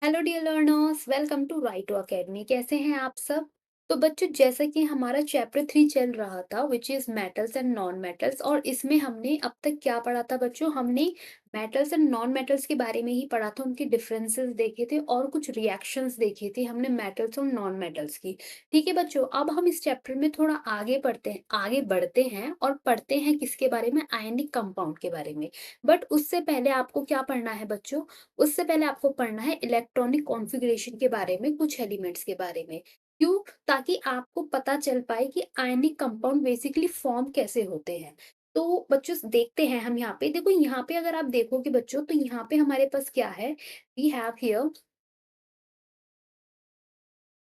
Hello dear learners, welcome to Righto academy. कैसे हैं आप सब? तो बच्चों, जैसा कि हमारा चैप्टर 3 चल रहा था which is metals and non metals, और इसमें हमने अब तक क्या पढ़ा था बच्चों? हमने मेटल्स एंड नॉन मेटल्स के बारे में ही पढ़ा था, उनके डिफरेंसेस देखे थे और कुछ रिएक्शंस देखी थी हमने मेटल्स और नॉन मेटल्स की। ठीक है बच्चों, अब हम इस चैप्टर में थोड़ा आगे बढ़ते हैं और पढ़ते हैं किसके बारे में? आयनिक कंपाउंड के बारे में। बट उससे पहले आपको क्या पढ़ना है बच्चों? उससे पहले आपको पढ़ना है इलेक्ट्रॉनिक कॉन्फ़िगरेशन के बारे में, कुछ एलिमेंट्स के बारे में। क्यों? ताकि आपको पता चल पाए कि आयनिक कंपाउंड बेसिकली फ़ॉर्म कैसे होते हैं। तो बच्चों देखते हैं हम यहाँ पे, देखो यहाँ पे अगर आप देखोगे बच्चों, तो यहाँ पे हमारे पास क्या है? वी हैव हियर,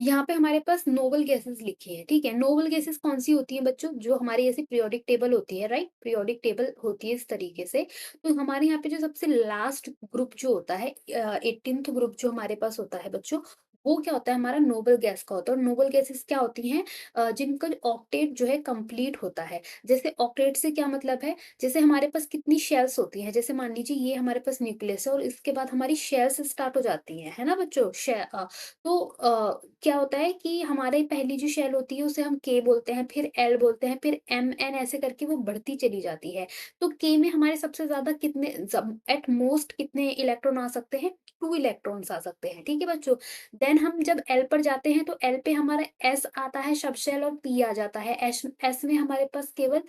यहाँ पे हमारे पास नोबल गैसेस लिखी है, ठीक है? नोबल गैसेस कौन-सी होती हैं बच्चों? जो हमारी ऐसे पीरियोडिक टेबल होती है, राइट? पीरियोडिक टेबल होती है इस तरीके से। तो हमारे यहाँ पे जो सबसे लास्ट ग्रुप जो होता है 18th ग्रुप जो हमारे पास होता है बच्चों, वो क्या होता है? हमारा नोबल गैस का होता है। और नोबल गैसेस क्या होती हैं? जिनका ऑक्टेट जो है कंप्लीट होता है। जैसे ऑक्टेट से क्या मतलब है? जैसे हमारे पास कितनी शेल्स होती हैं, जैसे मान लीजिए ये हमारे पास न्यूक्लियस है और इसके बाद हमारी शेल्स स्टार्ट हो जाती हैं, है ना बच्चों? तो क्या होता है कि हमारे पहली जो शेल होती है उसे हम के बोलते हैं, फिर एल बोलते हैं, फिर एम एन ऐसे करके वो बढ़ती चली जाती है। तो के में हमारे सबसे ज्यादा कितने, एट मोस्ट कितने इलेक्ट्रॉन आ सकते हैं? 2 इलेक्ट्रॉन्स आ सकते हैं, ठीक है बच्चों? देन हम जब एल पर जाते हैं तो एल पे हमारा एस आता है सब शेल, और पी आ जाता है। एस एस में हमारे पास केवल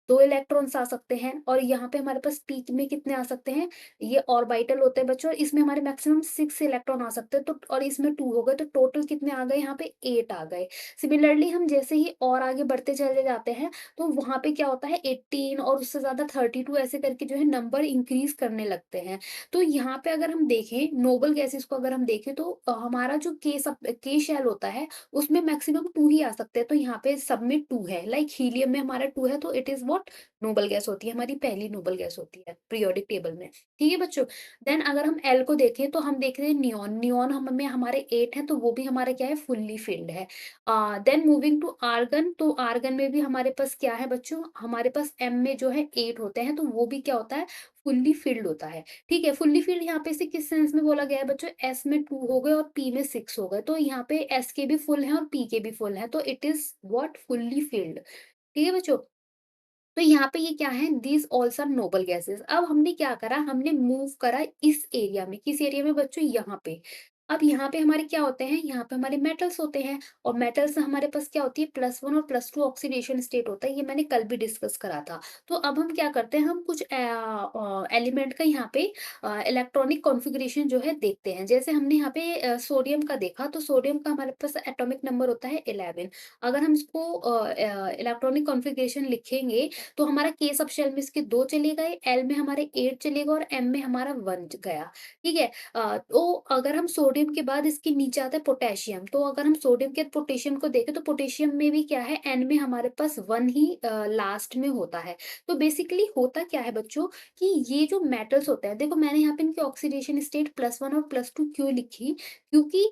2 इलेक्ट्रॉन्स आ सकते हैं, और यहाँ पे हमारे पास पी में कितने आ सकते हैं? ये ऑर्बिटल होते हैं बच्चों, और इसमें हमारे मैक्सिमम 6 इलेक्ट्रॉन आ सकते हैं। तो और इसमें 2 हो गए, तो टोटल कितने आ गए? यहाँ पे 8 आ गए। सिमिलरली हम जैसे ही और आगे बढ़ते चले जाते हैं, तो वहाँ पे क्या होता है? 18 और उससे ज़्यादा 32 ऐसे करके जो है नंबर इंक्रीज़ करने लगते हैं। तो यहाँ पे अगर हम देखें नोबल गैसेज़ को, अगर हम देखें तो हमारा जो के शेल होता है, उसमें मैक्सिमम 2 ही आ सकते हैं। तो यहाँ पे सब में 2 है, लाइक हीलियम में हमारा 2 है, तो it is what? Noble gas होती है, हमारी पहली नोबल गैस होती है पीरियोडिक टेबल में। ठीक है बच्चों? देन अगर हम एल को देखें तो हम देख रहे हैं नियॉन। नियॉन हम में हमारे 8 हैं, तो वो भी हमारा क्या है? फुल्ली फिल्ड है। देन मूविंग टू आर्गन, तो आर्गन में भी हमारे पास क्या है बच्चों? हमारे पास एम में जो है 8 होते हैं, तो वो भी क्या होता है? फुल्ली फिल्ड होता है। ठीक है? फुल्ली फिल्ड यहाँ पे से किस सेंस में बोला गया है बच्चों? एस में 2 हो गए और पी में 6 हो गए। तो यहाँ पे एस के भी फुल हैं और पी के भी फुल हैं, तो it is what? Fully filled. ठीक है बच्चों? तो यहाँ पे ये क्या है? These also are noble gases. अब हमने क्या करा? हमने मूव करा इस एरिया में। किस एरिया में बच्चों? यहाँ पे। अब यहाँ पे हमारे क्या होते हैं? यहाँ पे हमारे मेटल्स होते हैं, और मेटल्स हमारे पास क्या होती है? +1 और +2 ऑक्सीडेशन स्टेट होता है। ये मैंने कल भी डिस्कस करा था। तो अब हम क्या करते हैं? हम कुछ एलिमेंट का यहाँ पे इलेक्ट्रॉनिक कॉन्फ़िगरेशन जो है देखते हैं। जैसे हमने यहाँ पे सोडियम का देखा, तो सोडियम का हमारे पास एटॉमिक नंबर होता है 11। अगर हम इसको इलेक्ट्रॉनिक कॉन्फ़िगरेशन लिखेंगे, तो हमारा के सब शेल में इसके 2 चले गए, एल में हमारे 8 चलेगा और एम में हमारा 1 गया। ठीक है? तो अगर हम सोडियम के बाद इसके नीचे आता है पोटेशियम, तो अगर हम सोडियम के बाद पोटेशियम को देखें, तो पोटेशियम में भी क्या है? एन में हमारे पास 1 ही लास्ट में होता है। तो बेसिकली होता क्या है बच्चों, कि ये जो मेटल्स होते हैं, देखो मैंने यहाँ पे इनकी ऑक्सीडेशन स्टेट +1 और +2 क्यों लिखी? क्योंकि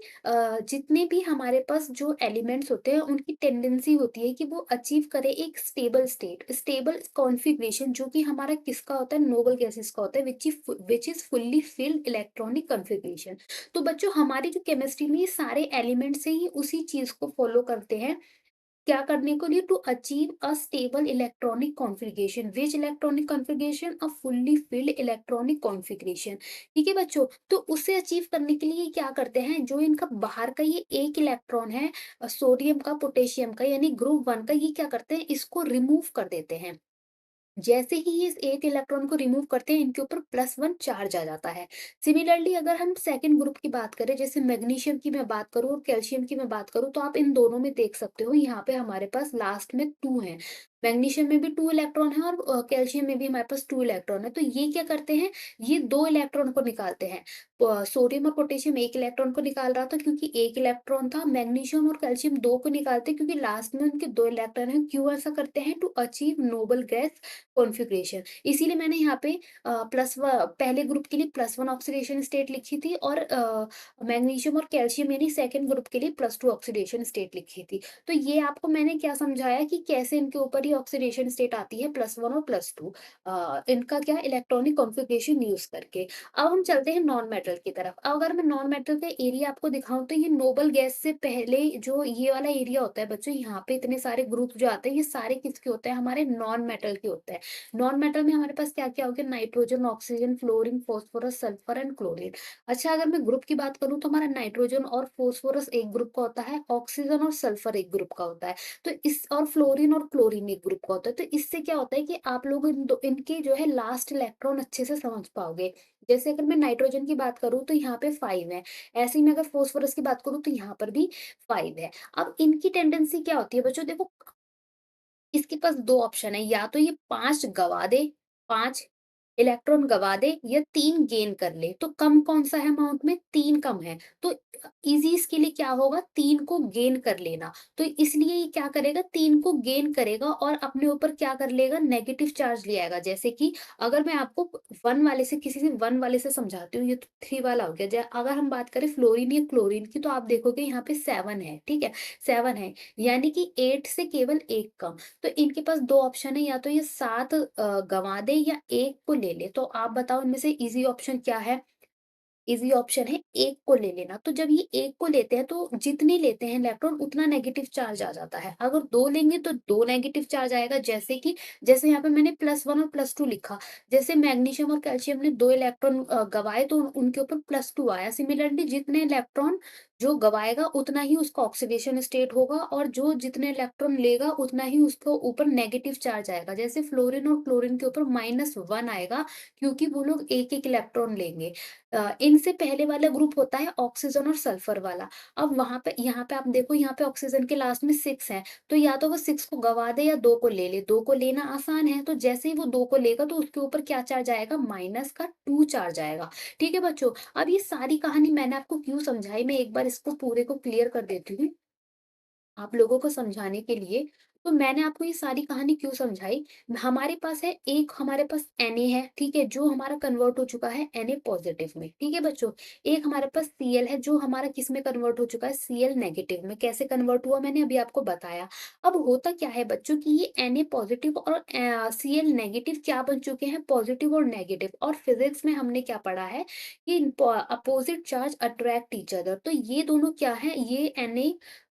जितने भी हमारे पास जो एलिमेंट्स होते हैं, उनकी टेंडेंसी होती है कि वो अचीव करें एक स्टेबल स्टेट, स्टेबल कॉन्फ़िगरेशन, जो कि हमारा किसका होता है? नोबल गैसेस का होता है, which is fully filled electronic configuration. तो बच्चों हमारी जो केमिस्ट्री में ये सारे एलिमेंट्स हैं, ये उसी चीज़ को फ़ॉलो करते हैं। क्या करने के लिए? To achieve a stable electronic configuration, which electronic configuration? A fully filled electronic configuration. ठीक है बच्चों? तो उसे अचीव करने के लिए ये क्या करते हैं? जो इनका बाहर का ये एक इलेक्ट्रॉन है सोडियम का, पोटेशियम का, यानी ग्रुप 1 का, ये क्या करते हैं? इसको रिमूव कर देते हैं। जैसे ही ये इस एक इलेक्ट्रॉन को रिमूव करते हैं, इनके ऊपर +1 चार्ज आ जाता है। सिमिलरली अगर हम सेकंड ग्रुप की बात करें, जैसे मैग्नीशियम की मैं बात करूँ और कैल्शियम की मैं बात करूँ, तो आप इन दोनों में देख सकते हो, यहाँ पे हमारे पास लास्ट में 2 हैं। मैग्नीशियम में भी 2 इलेक्ट्रॉन है और कैल्शियम में भी हमारे पास 2 इलेक्ट्रॉन है। तो ये क्या करते हैं? ये 2 इलेक्ट्रॉन को निकालते हैं। सोडियम और पोटेशियम 1 इलेक्ट्रॉन को निकाल रहा था, क्योंकि 1 इलेक्ट्रॉन था। मैग्नीशियम और कैल्शियम 2 को निकालते हैं, क्योंकि लास्ट में उनके 2 इलेक्ट्रॉन हैं। क्यों ऐसा करते हैं? To achieve noble gas configuration. इसीलिए मैंने यहाँ पे पहले ग्रुप के लिए +1 ऑक्सीडेशन स्टेट लिखी थी, और मैग्नीशियम और कैल्शियम यानी सेकंड ग्रुप के लिए +2 ऑक्सीडेशन स्टेट लिखी थी। तो ये आपको मैंने क्या समझाया कि कैसे इनके ऊपर ये हमारी ऑक्सीडेशन स्टेट आती है +1 और +2 इनका क्या है इलेक्ट्रॉनिक कॉन्फ़िगरेशन यूज़ करके। अब हम चलते हैं नॉन मेटल की तरफ। अब अगर मैं नॉन मेटल का एरिया आपको दिखाऊँ तो ये नोबल गैस से पहले जो ये वाला एरिया होता है बच्चों, यहाँ पे इतने सारे ग्रुप जो आते हैं ये सारे किसके होते हैं, हमारे नॉन मेटल के होते हैं। नॉन मेटल में हमारे पास क्या-क्या हो गया, nitrogen, oxygen, fluorine, phosphorus, sulphur and chlorine. अच्छा, अगर मैं ग्रुप की बात करूँ तो हमारा नाइट्रोजन और फास्फोरस एक ग्रुप का होता है, ऑक्सीजन और सल्फर एक ग्रुप का होता है। तो इस और फ्लोरीन और क्लोरीन एक ग्रुप का होता है। तो इससे क्या होता है कि आप लोग इनके जो है लास्ट इलेक्ट्रॉन अच्छे से समझ पाओगे। जैसे अगर मैं नाइट्रोजन की बात करूँ तो यहाँ पे 5 है। ऐसे ही मैं अगर फास्फोरस की बात करूँ तो यहाँ पर भी 5 है। अब इनकी टेंडेंसी क्या होती है बच्चों, देखो इसके पास 2 ऑप्शन है, या तो ये 5 गँवा दे, 5 इलेक्ट्रॉन गँवा दे या 3 गेन कर ले। तो कम कौन-सा है अमाउंट में? 3 कम है। तो ईज़ी इसके लिए क्या होगा, 3 को गेन कर लेना। तो इसलिए ये क्या करेगा, 3 को गेन करेगा और अपने ऊपर क्या कर लेगा, नेगेटिव चार्ज ले आएगा। जैसे कि अगर मैं आपको 1 वाले से किसी से 1 वाले से समझाती हूँ, ये तो 3 वाला हो गया। अगर हम बात करें फ्लोरीन या क्लोरीन की तो आप देखोगे यहाँ पे 7 है, ठीक है? 7 है, यानी कि 8 से केवल 1 कम। तो इनके पास 2 ऑप्शन है, या तो ये 7 गँवा दे या 1 को ले ले। तो आप बताओ इनमें से ईज़ी ऑप्शन क्या है? ईज़ी ऑप्शन है 1 को ले लेना। तो जब ये 1 को लेते हैं तो जितने लेते हैं इलेक्ट्रॉन उतना नेगेटिव चार्ज आ जाता है। अगर 2 लेंगे तो 2 नेगेटिव चार्ज आएगा, जैसे कि जैसे यहाँ पे मैंने +1 और +2 लिखा। जैसे मैग्नीशियम और कैल्शियम ने 2 इलेक्ट्रॉन गँवाए तो उनके ऊपर +2 आया। सिमिलरली जितने इलेक्ट्रॉन जो गँवाएगा उतना ही उसका ऑक्सीडेशन स्टेट होगा और जो जितने इलेक्ट्रॉन लेगा उतना ही उसके ऊपर नेगेटिव चार्ज आएगा। जैसे फ्लोरीन और क्लोरीन के ऊपर -1 आएगा, क्योंकि वो लोग एक-एक इलेक्ट्रॉन लेंगे। इनसे पहले वाला ग्रुप होता है ऑक्सीजन और सल्फर वाला। अब वहाँ पे यहाँ पे आप देखो, यहाँ पे ऑक्सीजन के लास्ट में 6 है, तो या तो वो 6 को गँवा दे या 2 को ले ले। 2 को लेना आसान है, तो जैसे ही वो 2 को लेगा तो उसके ऊपर क्या चार्ज आएगा, माइनस का 2 चार्ज आएगा। ठीक है बच्चों? अब ये सारी कहानी मैंने आपको क्यों समझाई, मैं एक बार इसको पूरे को क्लियर कर देती हूँ। आप लोगों को समझाने के लिए, तो मैंने आपको ये सारी कहानी क्यों समझाई? हमारे पास है, एक हमारे पास Na है, ठीक है? जो हमारा कन्वर्ट हो चुका है Na पॉज़िटिव में, ठीक है बच्चों? एक हमारे पास Cl है जो हमारा किस में कन्वर्ट हो चुका है, Cl नेगेटिव में। कैसे कन्वर्ट हुआ मैंने अभी आपको बताया। अब होता क्या है बच्चों कि ये Na पॉज़िटिव और Cl नेगेटिव क्या बन चुके हैं, पॉज़िटिव और नेगेटिव। और फिज़िक्स में हमने क्या पढ़ा है कि opposite charge attract each other. तो ये दोनों क्या है, ये Na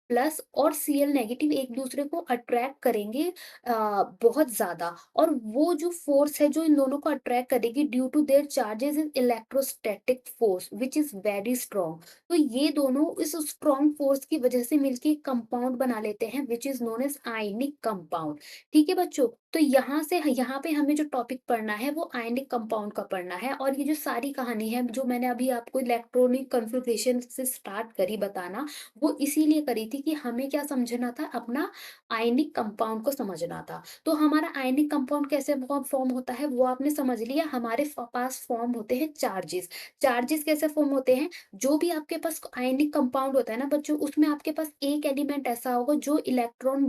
प्लस और Cl नेगेटिव एक दूसरे को अट्रैक्ट करेंगे बहुत ज़्यादा, और वो जो फ़ोर्स है जो इन दोनों को अट्रैक्ट करेगी due to their charges is electrostatic force which is very strong. तो ये दोनों इस स्ट्रॉन्ग फ़ोर्स की वजह से मिलके कंपाउंड बना लेते हैं which is known as ionic compound. ठीक है बच्चों? तो यहाँ से यहाँ पे हमें जो टॉपिक पढ़ना है वो आयनिक कंपाउंड का पढ़ना है, और ये जो सारी कहानी है जो मैंने अभी आपको इलेक्ट्रॉनिक कन्फिग्रेशन से स्टार्ट करी बताना, वो इसीलिए करी थी कि हमें क्या समझना था, अपना आयनिक कंपाउंड को समझना था। तो हमारा आयनिक कंपाउंड कैसे फॉर्म होता है वो आपने समझ लिया। हमारे पास फॉर्म होते हैं चार्जेस। चार्जेस कैसे फॉर्म होते हैं, जो भी आपके पास आयनिक कंपाउंड होता है ना बच्चों, उसमें आपके पास एक एलिमेंट ऐसा होगा जो इलेक्ट्रॉन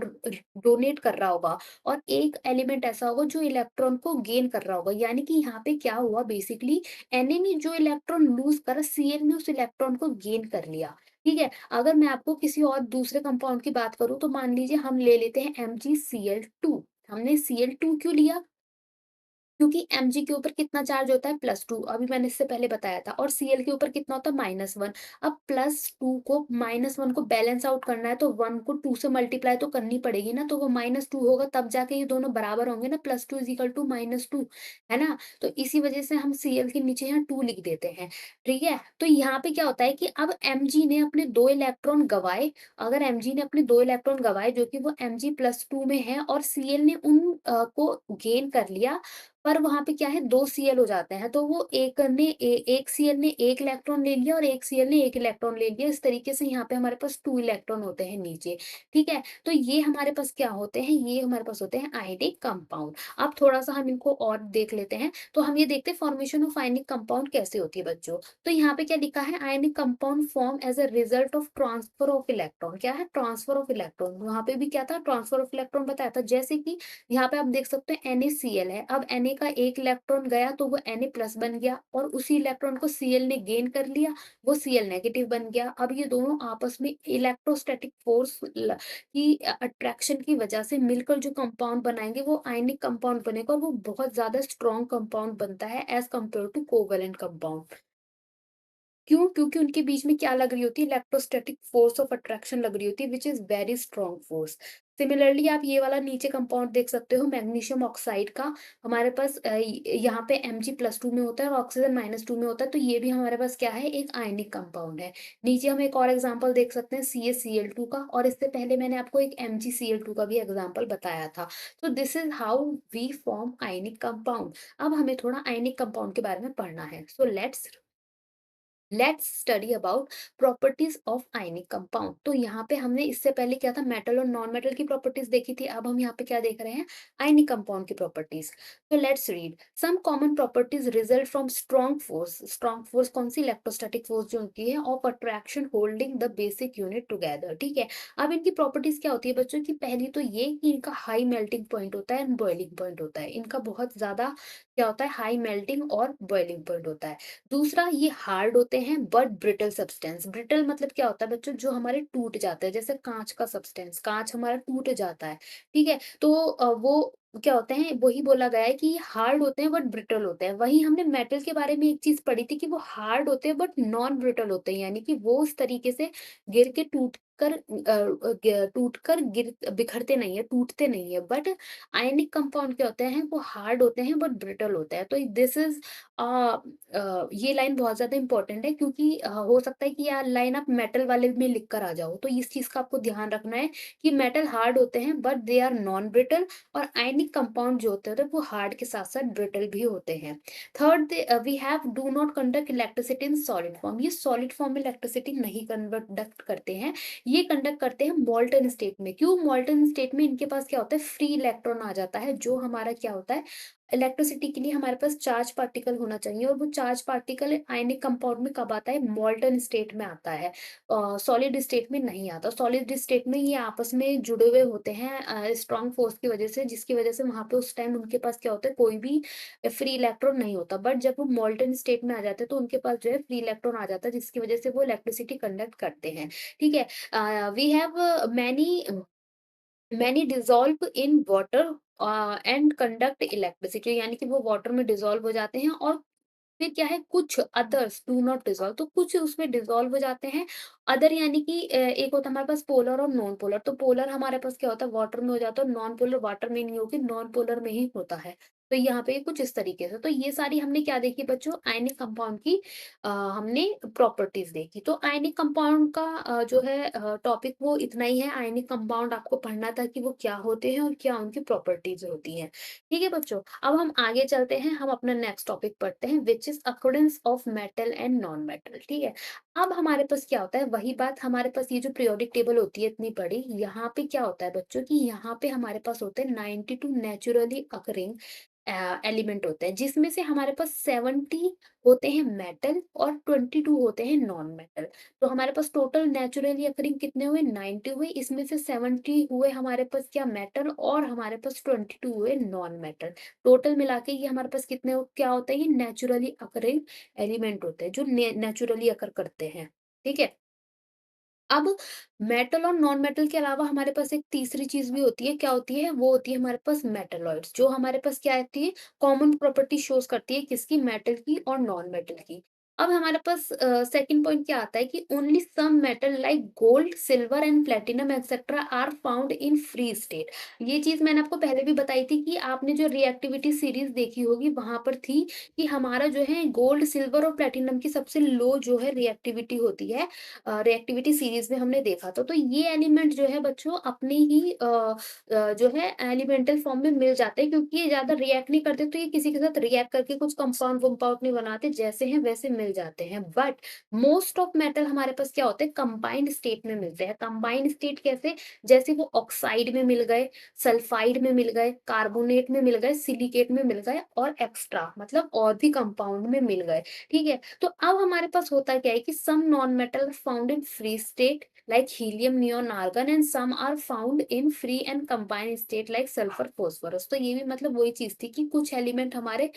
डोनेट कर रहा होगा, और एक एलिमेंट ऐसा होगा जो इलेक्ट्रॉन को गेन कर रहा होगा। यानी कि यहाँ पे क्या हुआ बेसिकली, Na ने जो इलेक्ट्रॉन लूज करा, Cl ने उस इलेक्ट्रॉन को गेन कर लिया। ठीक है? अगर मैं आपको किसी और दूसरे कंपाउंड की बात करूँ तो मान लीजिए हम ले लेते हैं MgCl2। हमने Cl2 क्यों लिया? क्योंकि Mg के ऊपर कितना चार्ज होता है, +2, अभी मैंने इससे पहले बताया था, और Cl के ऊपर कितना होता है, -1। अब +2 को -1 को बैलेंस आउट करना है तो 1 को 2 से मल्टीप्लाई तो करनी पड़ेगी ना, तो वो -2 होगा तब जाके ये दोनों बराबर होंगे ना, +2 = -2, है ना? तो इसी वजह से हम Cl के नीचे यहाँ 2 लिख देते हैं, ठीक है? तो यहाँ पे क्या होता है कि अब Mg ने अपने 2 इलेक्ट्रॉन गँवाए। अगर Mg ने अपने 2 इलेक्ट्रॉन गँवाए जो कि वो Mg+2 में है, और Cl ने उन को गेन कर लिया, पर वहाँ पे क्या है, 2 Cl हो जाते हैं, तो वो एक Cl ने 1 इलेक्ट्रॉन ले लिया और एक Cl ने 1 इलेक्ट्रॉन ले लिया। इस तरीके से यहाँ पे हमारे पास 2 इलेक्ट्रॉन होते हैं नीचे, ठीक है? तो ये हमारे पास क्या होते हैं, ये हमारे पास होते हैं आयनिक कंपाउंड। अब थोड़ा-सा हम इनको और देख लेते हैं, तो हम ये देखते हैं फॉर्मेशन ऑफ आयनिक कंपाउंड कैसे होती है बच्चों। तो यहाँ पे क्या लिखा है, ionic compound form as a result of transfer of electron. क्या है, ट्रांसफर ऑफ इलेक्ट्रॉन। वहाँ पे भी क्या था, ट्रांसफर ऑफ इलेक्ट्रॉन बताया था। जैसे कि यहाँ पे आप देख सकते हैं NaCl है। अब Na का एक इलेक्ट्रॉन गया तो वो Na+ बन गया और उसी इलेक्ट्रॉन को Cl ने गेन कर लिया, वो Cl नेगेटिव बन गया। अब ये दोनों आपस में इलेक्ट्रोस्टैटिक फ़ोर्स की अट्रैक्शन की वजह से मिलकर जो कंपाउंड बनाएँगे वो आयनिक कंपाउंड बनेगा और वो बहुत ज़्यादा स्ट्रॉन्ग कंपाउंड बनता है as compare to covalent compound. क्यों? क्योंकि उनके बीच में क्या लग रही होती है, इलेक्ट्रोस्टैटिक फोर्स ऑफ अट्रैक्शन लग रही होती है, which is very strong force. Similarly आप ये वाला नीचे कंपाउंड देख सकते हो मैग्नीशियम ऑक्साइड का, हमारे पास यहाँ पे Mg+2 में होता है और ऑक्सीजन -2 में होता है, तो ये भी हमारे पास क्या है, एक आयनिक कंपाउंड है। नीचे हम एक और एग्जांपल देख सकते हैं CaCl2 का, और इससे पहले मैंने आपको एक MgCl2 का भी एग्जांपल बताया था। तो this is how we form ionic compound. अब हमें थोड़ा आयनिक कंपाउंड के बारे में पढ़ना है। So let's study about properties of ionic compound. तो यहाँ पे हमने इससे पहले क्या था, मेटल और नॉन मेटल की प्रॉपर्टीज देखी थी। अब हम यहाँ पे क्या देख रहे हैं, आयनिक कंपाउंड की प्रॉपर्टीज। तो let's read some common properties result from strong force. Strong force कौन सी, इलेक्ट्रोस्टैटिक फोर्स जो होती है, of attraction holding the basic unit together. ठीक है, अब इनकी प्रॉपर्टीज क्या होती है बच्चों की, पहली तो ये कि इनका हाई मेल्टिंग पॉइंट होता है एंड बॉइलिंग पॉइंट होता है। इनका बहुत ज्यादा क्या होता है, हाई मेल्टिंग और बॉइलिंग पॉइंट होता है। दूसरा, ये हार्ड होते हैं बट ब्रिटल सब्सटेंस। ब्रिटल मतलब क्या होता है बच्चों, जो हमारे टूट जाते हैं, जैसे कांच का सब्सटेंस, कांच हमारा टूट जाता है। ठीक है, तो वो क्या होते हैं, वही बोला गया है कि ये हार्ड होते हैं बट ब्रिटल होते हैं। वहीं हमने मेटल के बारे में एक चीज पढ़ी थी कि वो हार्ड होते हैं बट नॉन ब्रिटल होते हैं, यानी कि वो उस तरीके से गिर के टूट कर गिर बिखरते नहीं है, टूटते नहीं है। बट आयनिक कंपाउंड क्या होते हैं, वो हार्ड होते हैं बट ब्रिटल होते हैं। तो दिस इज ये लाइन बहुत ज़्यादा इम्पोर्टेंट है, क्योंकि हो सकता है कि ये लाइन आप मेटल वाले में लिख कर आ जाओ, तो इस चीज़ का आपको ध्यान रखना है कि मेटल हार्ड होते हैं but they are non brittle, और आयनिक कंपाउंड जो होते हैं वो हार्ड के साथ साथ ब्रिटल भी होते हैं। Third, we have do not conduct electricity in solid form. ये सॉलिड फॉर्म में इलेक्ट्रिसिटी नहीं कंडक्ट करते हैं, ये कंडक्ट करते हैं मॉल्टन स्टेट में। क्यों मॉल्टन स्टेट में, इनके पास क्या होता है, फ्री इलेक्ट्रॉन आ जाता है, जो हमारा क्या होता है, इलेक्ट्रिसिटी के लिए हमारे पास चार्ज पार्टिकल होना चाहिए, और वो चार्ज पार्टिकल आयनिक कंपाउंड में कब आता है, मॉल्टन स्टेट में आता है, सॉलिड स्टेट में नहीं आता। सॉलिड स्टेट में ये आपस में जुड़े हुए होते हैं स्ट्रॉन्ग फोर्स की वजह से, जिसकी वजह से वहां पे उस टाइम उनके पास क्या होता है, कोई भी फ्री इलेक्ट्रॉन नहीं होता। बट जब वो मॉल्टन स्टेट में आ जाते हैं तो उनके पास जो है फ्री इलेक्ट्रॉन आ जाता है, जिसकी वजह से वो इलेक्ट्रिसिटी कंडक्ट करते हैं। ठीक है, we have many many dissolve in water and conduct electricity, यानी कि वो वाटर में डिज़ोल्व हो जाते हैं, और फिर क्या है, कुछ अदर्स डू नॉट डिज़ोल्व, तो कुछ उसमें डिज़ोल्व हो जाते हैं। अदर यानी कि एक होता है हमारे पास पोलर और नॉन पोलर। तो पोलर हमारे पास क्या होता है, वाटर में हो जाता है, और नॉन पोलर वाटर में नहीं होगी, नॉन पोलर में ही होता है। तो यहाँ पे कुछ इस तरीके से, तो ये सारी हमने क्या देखी बच्चों, आयनिक कंपाउंड की हमने प्रॉपर्टीज देखी। तो आयनिक कंपाउंड का जो है टॉपिक वो इतना ही है। आयनिक कंपाउंड आपको पढ़ना था कि वो क्या होते हैं और क्या उनकी प्रॉपर्टीज होती हैं। ठीक है बच्चों, अब हम आगे चलते हैं, हम अपना नेक्स्ट टॉपिक पढ़ते हैं, which is accordance of metal and non metal. ठीक है, अब हमारे पास क्या होता है, वही बात, हमारे पास ये जो पीरियोडिक टेबल होती है इतनी बड़ी, यहाँ पे क्या होता है बच्चों की, यहाँ पे हमारे पास होते हैं 92 नेचुरली अकरिंग एलिमेंट होते हैं, जिसमें से हमारे पास 70 होते हैं मेटल और 22 होते हैं नॉन मेटल। तो हमारे पास टोटल नेचुरली अकरिंग कितने हुए, 90 हुए, इसमें से 70 हुए हमारे पास क्या, मेटल, और हमारे पास 22 हुए नॉन मेटल। टोटल मिला के ये हमारे पास कितने क्या होता है, ये नेचुरली अकरिंग एलिमेंट होते हैं, जो नेचुरली अकर करते हैं। ठीक है, अब मेटल और नॉन मेटल के अलावा हमारे पास एक तीसरी चीज भी होती है, क्या होती है, वो होती है हमारे पास मेटलॉइड्स, जो हमारे पास क्या आती है, कॉमन प्रॉपर्टी शोज करती है, किसकी, मेटल की और नॉन मेटल की। अब हमारे पास सेकंड पॉइंट क्या आता है कि only some metal like gold, silver and platinum etcetera are found in free state. ये चीज मैंने आपको पहले भी बताई थी कि आपने जो रिएक्टिविटी सीरीज देखी होगी वहां पर थी कि हमारा जो है गोल्ड, सिल्वर और प्लेटिनम की सबसे लो जो है रिएक्टिविटी होती है, रिएक्टिविटी सीरीज में हमने देखा था। तो ये एलिमेंट जो है बच्चों अपने ही जो है एलिमेंटल फॉर्म में मिल जाते हैं, क्योंकि ये ज्यादा रिएक्ट नहीं करते, तो ये किसी के साथ रिएक्ट करके कुछ कंपाउंड वम्पाउंड नहीं बनाते, जैसे हैं वैसे मिल मिल जाते हैं, बट मोस्ट ऑफ मेटल हमारे पास क्या होते हैं, कंबाइंड स्टेट में मिलते हैं। कंबाइंड स्टेट कैसे, जैसे वो ऑक्साइड में मिल गए, सल्फाइड में मिल गए, कार्बोनेट में मिल गए, सिलिकेट में मिल गए और एक्स्ट्रा मतलब और भी कंपाउंड में मिल गए। ठीक है, तो अब हमारे पास होता क्या है कि some non metal found in free state like helium, neon, argon and some are found in free and combined state like sulphur, phosphorus. तो ये भी मतलब वही चीज थी कि कुछ एलिमेंट हमारे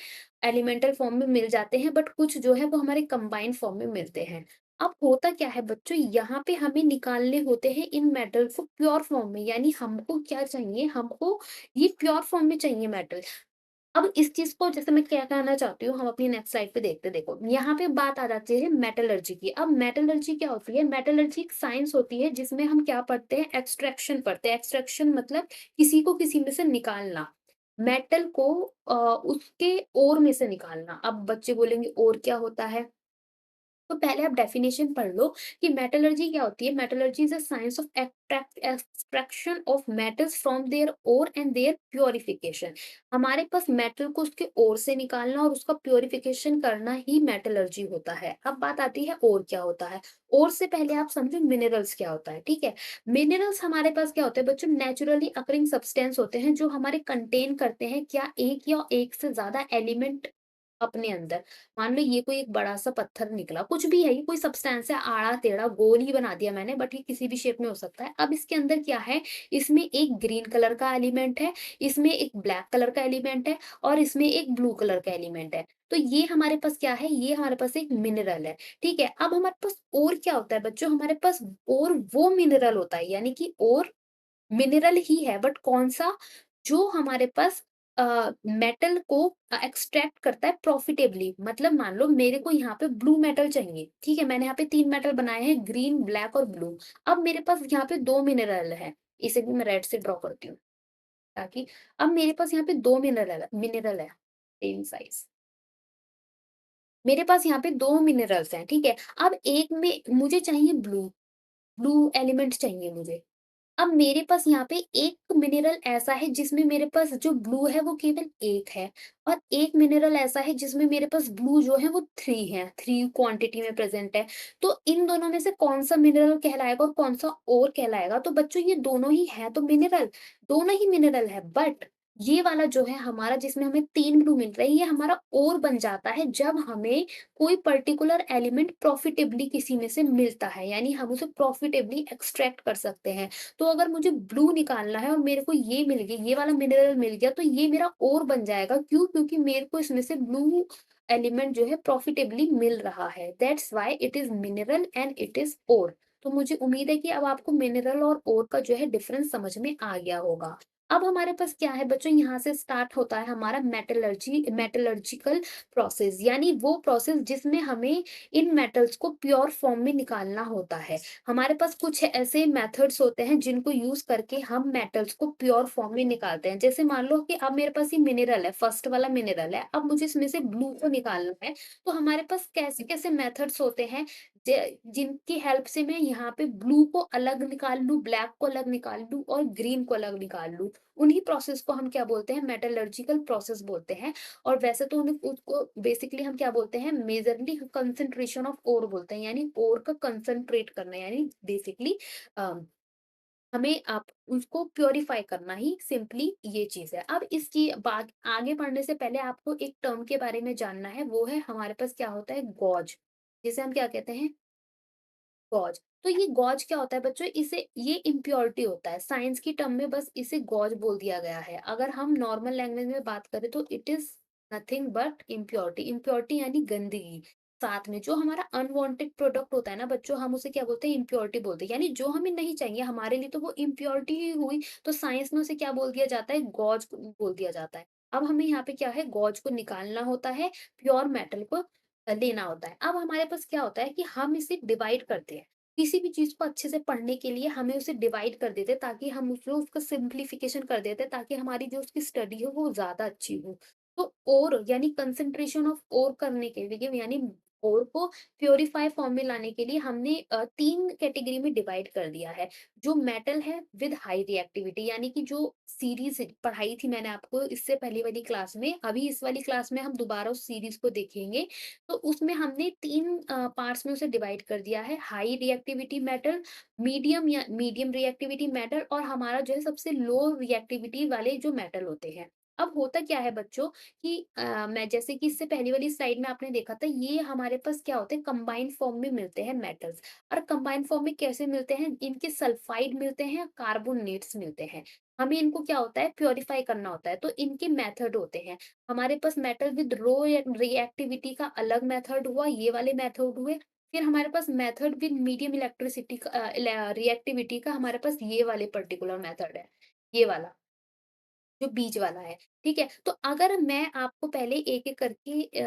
एलिमेंटल फॉर्म में मिल जाते हैं, बट कुछ जो है वो हमारे कंबाइंड फॉर्म में मिलते हैं। अब होता क्या है बच्चों, यहाँ पे हमें निकालने होते हैं इन मेटल को प्योर फॉर्म में, यानी हमको क्या चाहिए, हमको ये प्योर फॉर्म में चाहिए मेटल। अब इस चीज को जैसे मैं क्या कहना चाहती हूँ, हम अपनी नेक्स्ट स्लाइड पे देखते हैं। देखो यहाँ पे बात आ जाती है मेटलर्जी की। अब मेटलर्जी क्या होती है, मेटलर्जी एक साइंस होती है जिसमें हम क्या पढ़ते हैं, एक्सट्रैक्शन पढ़ते हैं। एक्सट्रैक्शन मतलब किसी को किसी में से निकालना, मेटल को उसके ओर में से निकालना। अब बच्चे बोलेंगे ओर क्या होता है, तो पहले आप डेफिनेशन पढ़ लो कि मेटलर्जी क्या होती है। Metallurgy is a science of extraction of metals from their ore and their purification. हमारे पास मेटल को उसके ओर से निकालना और उसका प्योरिफिकेशन करना ही मेटलर्जी होता है। अब बात आती है और क्या होता है। और से पहले आप समझो मिनरल्स क्या होता है। ठीक है, मिनरल्स हमारे पास क्या होते हैं बच्चों, नेचुरली अकरिंग सब्सटेंस होते हैं जो हमारे कंटेन करते हैं क्या, एक या एक से ज्यादा एलिमेंट अपने अंदर। मान लो ये कोई एक बड़ा-सा पत्थर निकला, कुछ भी है, ये कोई सब्सटेंस है, आड़ा-टेढ़ा गोल ही बना दिया मैंने, बट ये किसी भी शेप में हो सकता है। अब इसके अंदर क्या है, इसमें एक ग्रीन कलर का एलिमेंट है, इसमें एक ब्लैक कलर का एलिमेंट है और इसमें एक ब्लू कलर का एलिमेंट है। तो ये हमारे पास क्या है, ये हमारे पास एक मिनरल है। ठीक है, अब हमारे पास और क्या होता है बच्चों, हमारे पास और वो मिनरल होता है, यानी कि और मिनरल ही है, बट कौन-सा, जो हमारे पास मेटल को एक्सट्रैक्ट करता है प्रॉफिटेबली। मतलब मान लो मेरे को यहाँ पे ब्लू मेटल चाहिए, ठीक है? मैंने यहाँ पे 3 मेटल बनाए हैं, ग्रीन, ब्लैक और ब्लू। अब मेरे पास यहाँ पे 2 मिनरल है, इसे भी मैं रेड से ड्रॉ करती हूँ, ताकि अब मेरे पास यहाँ पे 2 मिनरल है, सेम साइज़। मेरे पास यहाँ पे 2 मिनरल्स हैं, ठीक है? अब एक में मुझे चाहिए ब्लू, ब्लू एलिमेंट चाहिए मुझे। अब मेरे पास यहाँ पे एक मिनरल ऐसा है जिसमें मेरे पास जो ब्लू है वो केवल 1 है और एक मिनरल ऐसा है जिसमें मेरे पास ब्लू जो है वो 3 है, 3 क्वांटिटी में प्रेज़ेंट है। तो इन दोनों में से कौन-सा मिनरल कहलाएगा और कौन-सा और कहलाएगा? तो बच्चों ये दोनों ही है तो मिनरल, दोनों ही मिनरल है, बट ये वाला जो है हमारा जिसमें हमें 3 ब्लू मिल रहे हैं, ये हमारा और बन जाता है जब हमें कोई पर्टिकुलर एलिमेंट प्रॉफिटेबली किसी में से मिलता है, यानी हम उसे प्रॉफिटेबली एक्सट्रैक्ट कर सकते हैं। तो अगर मुझे ब्लू निकालना है और मेरे को ये मिल गई, ये वाला मिनरल मिल गया, तो ये मेरा और बन जाएगा। क्यों? क्योंकि मेरे को इसमें से ब्लू एलिमेंट जो है प्रॉफिटेबली मिल रहा है। That's why it is mineral and it is ore. तो मुझे उम्मीद है कि अब आपको मिनरल और ओर का जो है डिफरेंस समझ में आ गया होगा। अब हमारे पास क्या है बच्चों, यहाँ से स्टार्ट होता है हमारा मेटलर्जिकल प्रोसेस, यानी वो प्रोसेस जिसमें हमें इन मेटल्स को प्योर फॉर्म में निकालना होता है। हमारे पास कुछ ऐसे मेथड्स होते हैं जिनको यूज करके हम मेटल्स को प्योर फॉर्म में निकालते हैं। जैसे मान लो कि अब मेरे पास ये मिनरल है, फर्स्ट वाला मिनरल है, अब मुझे इसमें से ब्लू को निकालना है। तो हमारे पास कैसे कैसे मेथड्स होते हैं जिनकी हेल्प से मैं यहाँ पे ब्लू को अलग निकाल लूं, ब्लैक को अलग निकाल लूं और ग्रीन को अलग निकाल लूं। उन्हीं प्रोसेस को हम क्या बोलते हैं, मेटलर्जिकल प्रोसेस बोलते हैं। और वैसे तो उन्हें उसको बेसिकली हम क्या बोलते हैं, मेजरली कंसंट्रेशन ऑफ ओर बोलते हैं, यानी ओर का कंसंट्रेट करना, यानी बेसिकली हमें आप उसको प्योरीफाई करना ही सिंपली ये चीज है। अब इसकी बात आगे बढ़ने से पहले आपको एक टर्म के बारे में जानना है, वो है हमारे पास क्या होता है, गॉज, जिसे हम क्या कहते हैं, गॉज। तो ये गॉज क्या होता है बच्चों, इसे ये इम्प्योरिटी होता है, साइंस की टर्म में बस इसे गॉज बोल दिया गया है। अगर हम नॉर्मल लैंग्वेज में बात करें तो it is nothing but impurity. Impurity यानी गंदगी। साथ में जो हमारा अनवांटेड प्रोडक्ट होता है ना बच्चों, हम उसे क्या बोलते हैं, इम्प्योरिटी बोलते हैं, यानी जो हमें नहीं चाहिए हमारे लिए, तो वो इम्प्योरिटी ही हुई। तो साइंस में उसे क्या बोल दिया जाता है, गॉज बोल दिया जाता है। अब हमें यहाँ पे क्या है, गॉज को निकालना होता है, प्योर मेटल को लेना होता है। अब हमारे पास क्या होता है कि हम इसे डिवाइड करते हैं, किसी भी चीज़ को अच्छे से पढ़ने के लिए हमें उसे डिवाइड कर देते हैं, ताकि हम उसको उसका सिंप्लीफिकेशन कर देते हैं, ताकि हमारी जो उसकी स्टडी हो वो ज़्यादा अच्छी हो। तो और यानी कंसंट्रेशन ऑफ और करने के लिए, यानी ओर को प्यूरिफाई फॉर्म में लाने के लिए हमने 3 कैटेगरी में डिवाइड कर दिया है। जो मेटल है विद हाई रिएक्टिविटी, यानी कि जो सीरीज़ पढ़ाई थी मैंने आपको इससे पहले वाली क्लास में, अभी इस वाली क्लास में हम दोबारा उस सीरीज़ को देखेंगे। तो उसमें हमने 3 पार्ट्स में उसे डिवाइड कर दिया है, हाई रिएक्टिविटी मेटल, मीडियम या मीडियम रिएक्टिविटी मेटल और हमारा जो है सबसे लो रिएक्टिविटी वाले जो मेटल होते हैं। अब होता क्या है बच्चों कि मैं जैसे कि इससे पहली वाली स्लाइड में आपने देखा था, ये हमारे पास क्या होते हैं, कंबाइंड फॉर्म में मिलते हैं मेटल्स। और कंबाइंड फॉर्म में कैसे मिलते हैं, इनके सल्फाइड मिलते हैं, कार्बोनेट्स मिलते हैं। हमें इनको क्या होता है, प्योरीफाई करना होता है, तो इनके मेथड होते हैं। हमारे पास मेटल विद रो रिएक्टिविटी का अलग मेथड हुआ, ये वाले मेथड हुए। फिर हमारे पास मेथड विद मीडियम इलेक्ट्रिसिटी का रिएक्टिविटी का हमारे पास ये वाले पर्टिकुलर मेथड है, ये वाला जो बीच वाला है, ठीक है? तो अगर मैं आपको पहले एक-एक करके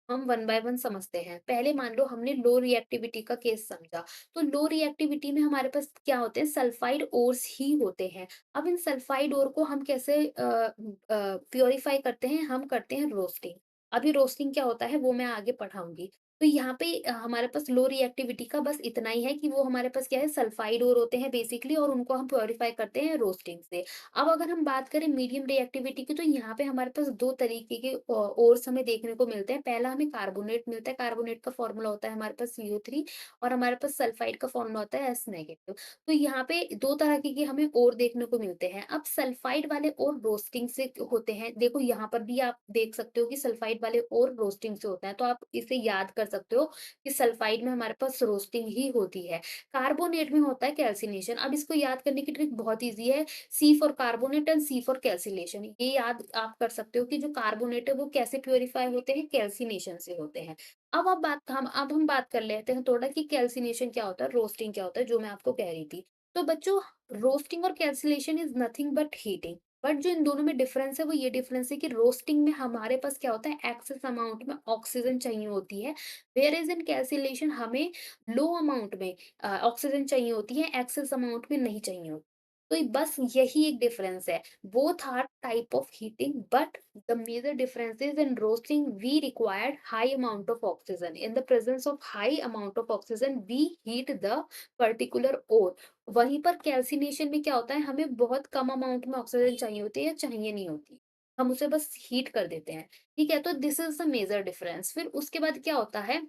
हम वन बाय वन समझते हैं। पहले मान लो हमने लो रिएक्टिविटी का केस समझा, तो लो रिएक्टिविटी में हमारे पास क्या होते हैं, सल्फाइड ओर्स ही होते हैं। अब इन सल्फाइड ओर को हम कैसे प्यूरिफाई करते हैं, हम करते हैं रोस्टिंग। अभी रोस्टिंग क्या होता है वो मैं आगे पढ़ाऊँगी। तो यहाँ पे हमारे पास लो रिएक्टिविटी का बस इतना ही है कि वो हमारे पास क्या है, सल्फाइड ओर होते हैं बेसिकली, और उनको हम प्यूरिफाई करते हैं रोस्टिंग से। अब अगर हम बात करें मीडियम रिएक्टिविटी की, तो यहाँ पे हमारे पास 2 तरीके के ओर्स हमें देखने को मिलते हैं। पहला हमें कार्बोनेट मिलता है, कार्बोनेट का फ़ॉर्मूला होता है हमारे पास CO3, और हमारे पास सल्फाइड का फ़ॉर्मूला होता है S नेगेटिव। तो यहाँ पे 2 तरह के हमें ओर देखने को मिलते हैं। अब सल्फाइड वाले ओर रोस्टिंग से होते हैं। देखो यहाँ पर भी आप देख सकते हो कि सल्फाइड वाले ओर रोस्टिंग से होता है, तो आप इसे याद कर सकते हो कि सल्फाइड में हमारे पास रोस्टिंग ही होती है। कार्बोनेट में होता है कैल्सिनेशन। अब इसको याद करने की ट्रिक बहुत ईज़ी है। C for carbonate and C for calcination, ये याद आप कर सकते हो कि जो कार्बोनेट है वो कैसे प्यूरिफाई होते हैं, कैल्सिनेशन से होते हैं। अब हम बात कर लेते हैं थोड़ा कि कैल्सिनेशन क्या होता है, रोस्टिंग क्या होता है, जो मैं आपको कह रही थी। तो बच्चों, रोस्टिंग और calcination is nothing but heating. But जो इन दोनों में डिफरेंस है वो ये डिफरेंस है कि रोस्टिंग में हमारे पास क्या होता है, एक्सेस अमाउंट में ऑक्सीजन चाहिए होती है, वेयर इज इन कैल्सिनेशन हमें लो अमाउंट में ऑक्सीजन चाहिए होती है, एक्सेस अमाउंट में नहीं चाहिए होती। तो बस यही एक डिफरेंस है। Both are type of heating, but the major difference is in roasting we required high amount of oxygen. In the presence of high amount of oxygen we heat the particular ore. वहीं पर calcination में क्या होता है, हमें बहुत कम amount में oxygen चाहिए होती है या चाहिए नहीं होती, हम उसे बस हीट कर देते हैं। ठीक है, तो this is the major difference. फिर उसके बाद क्या होता है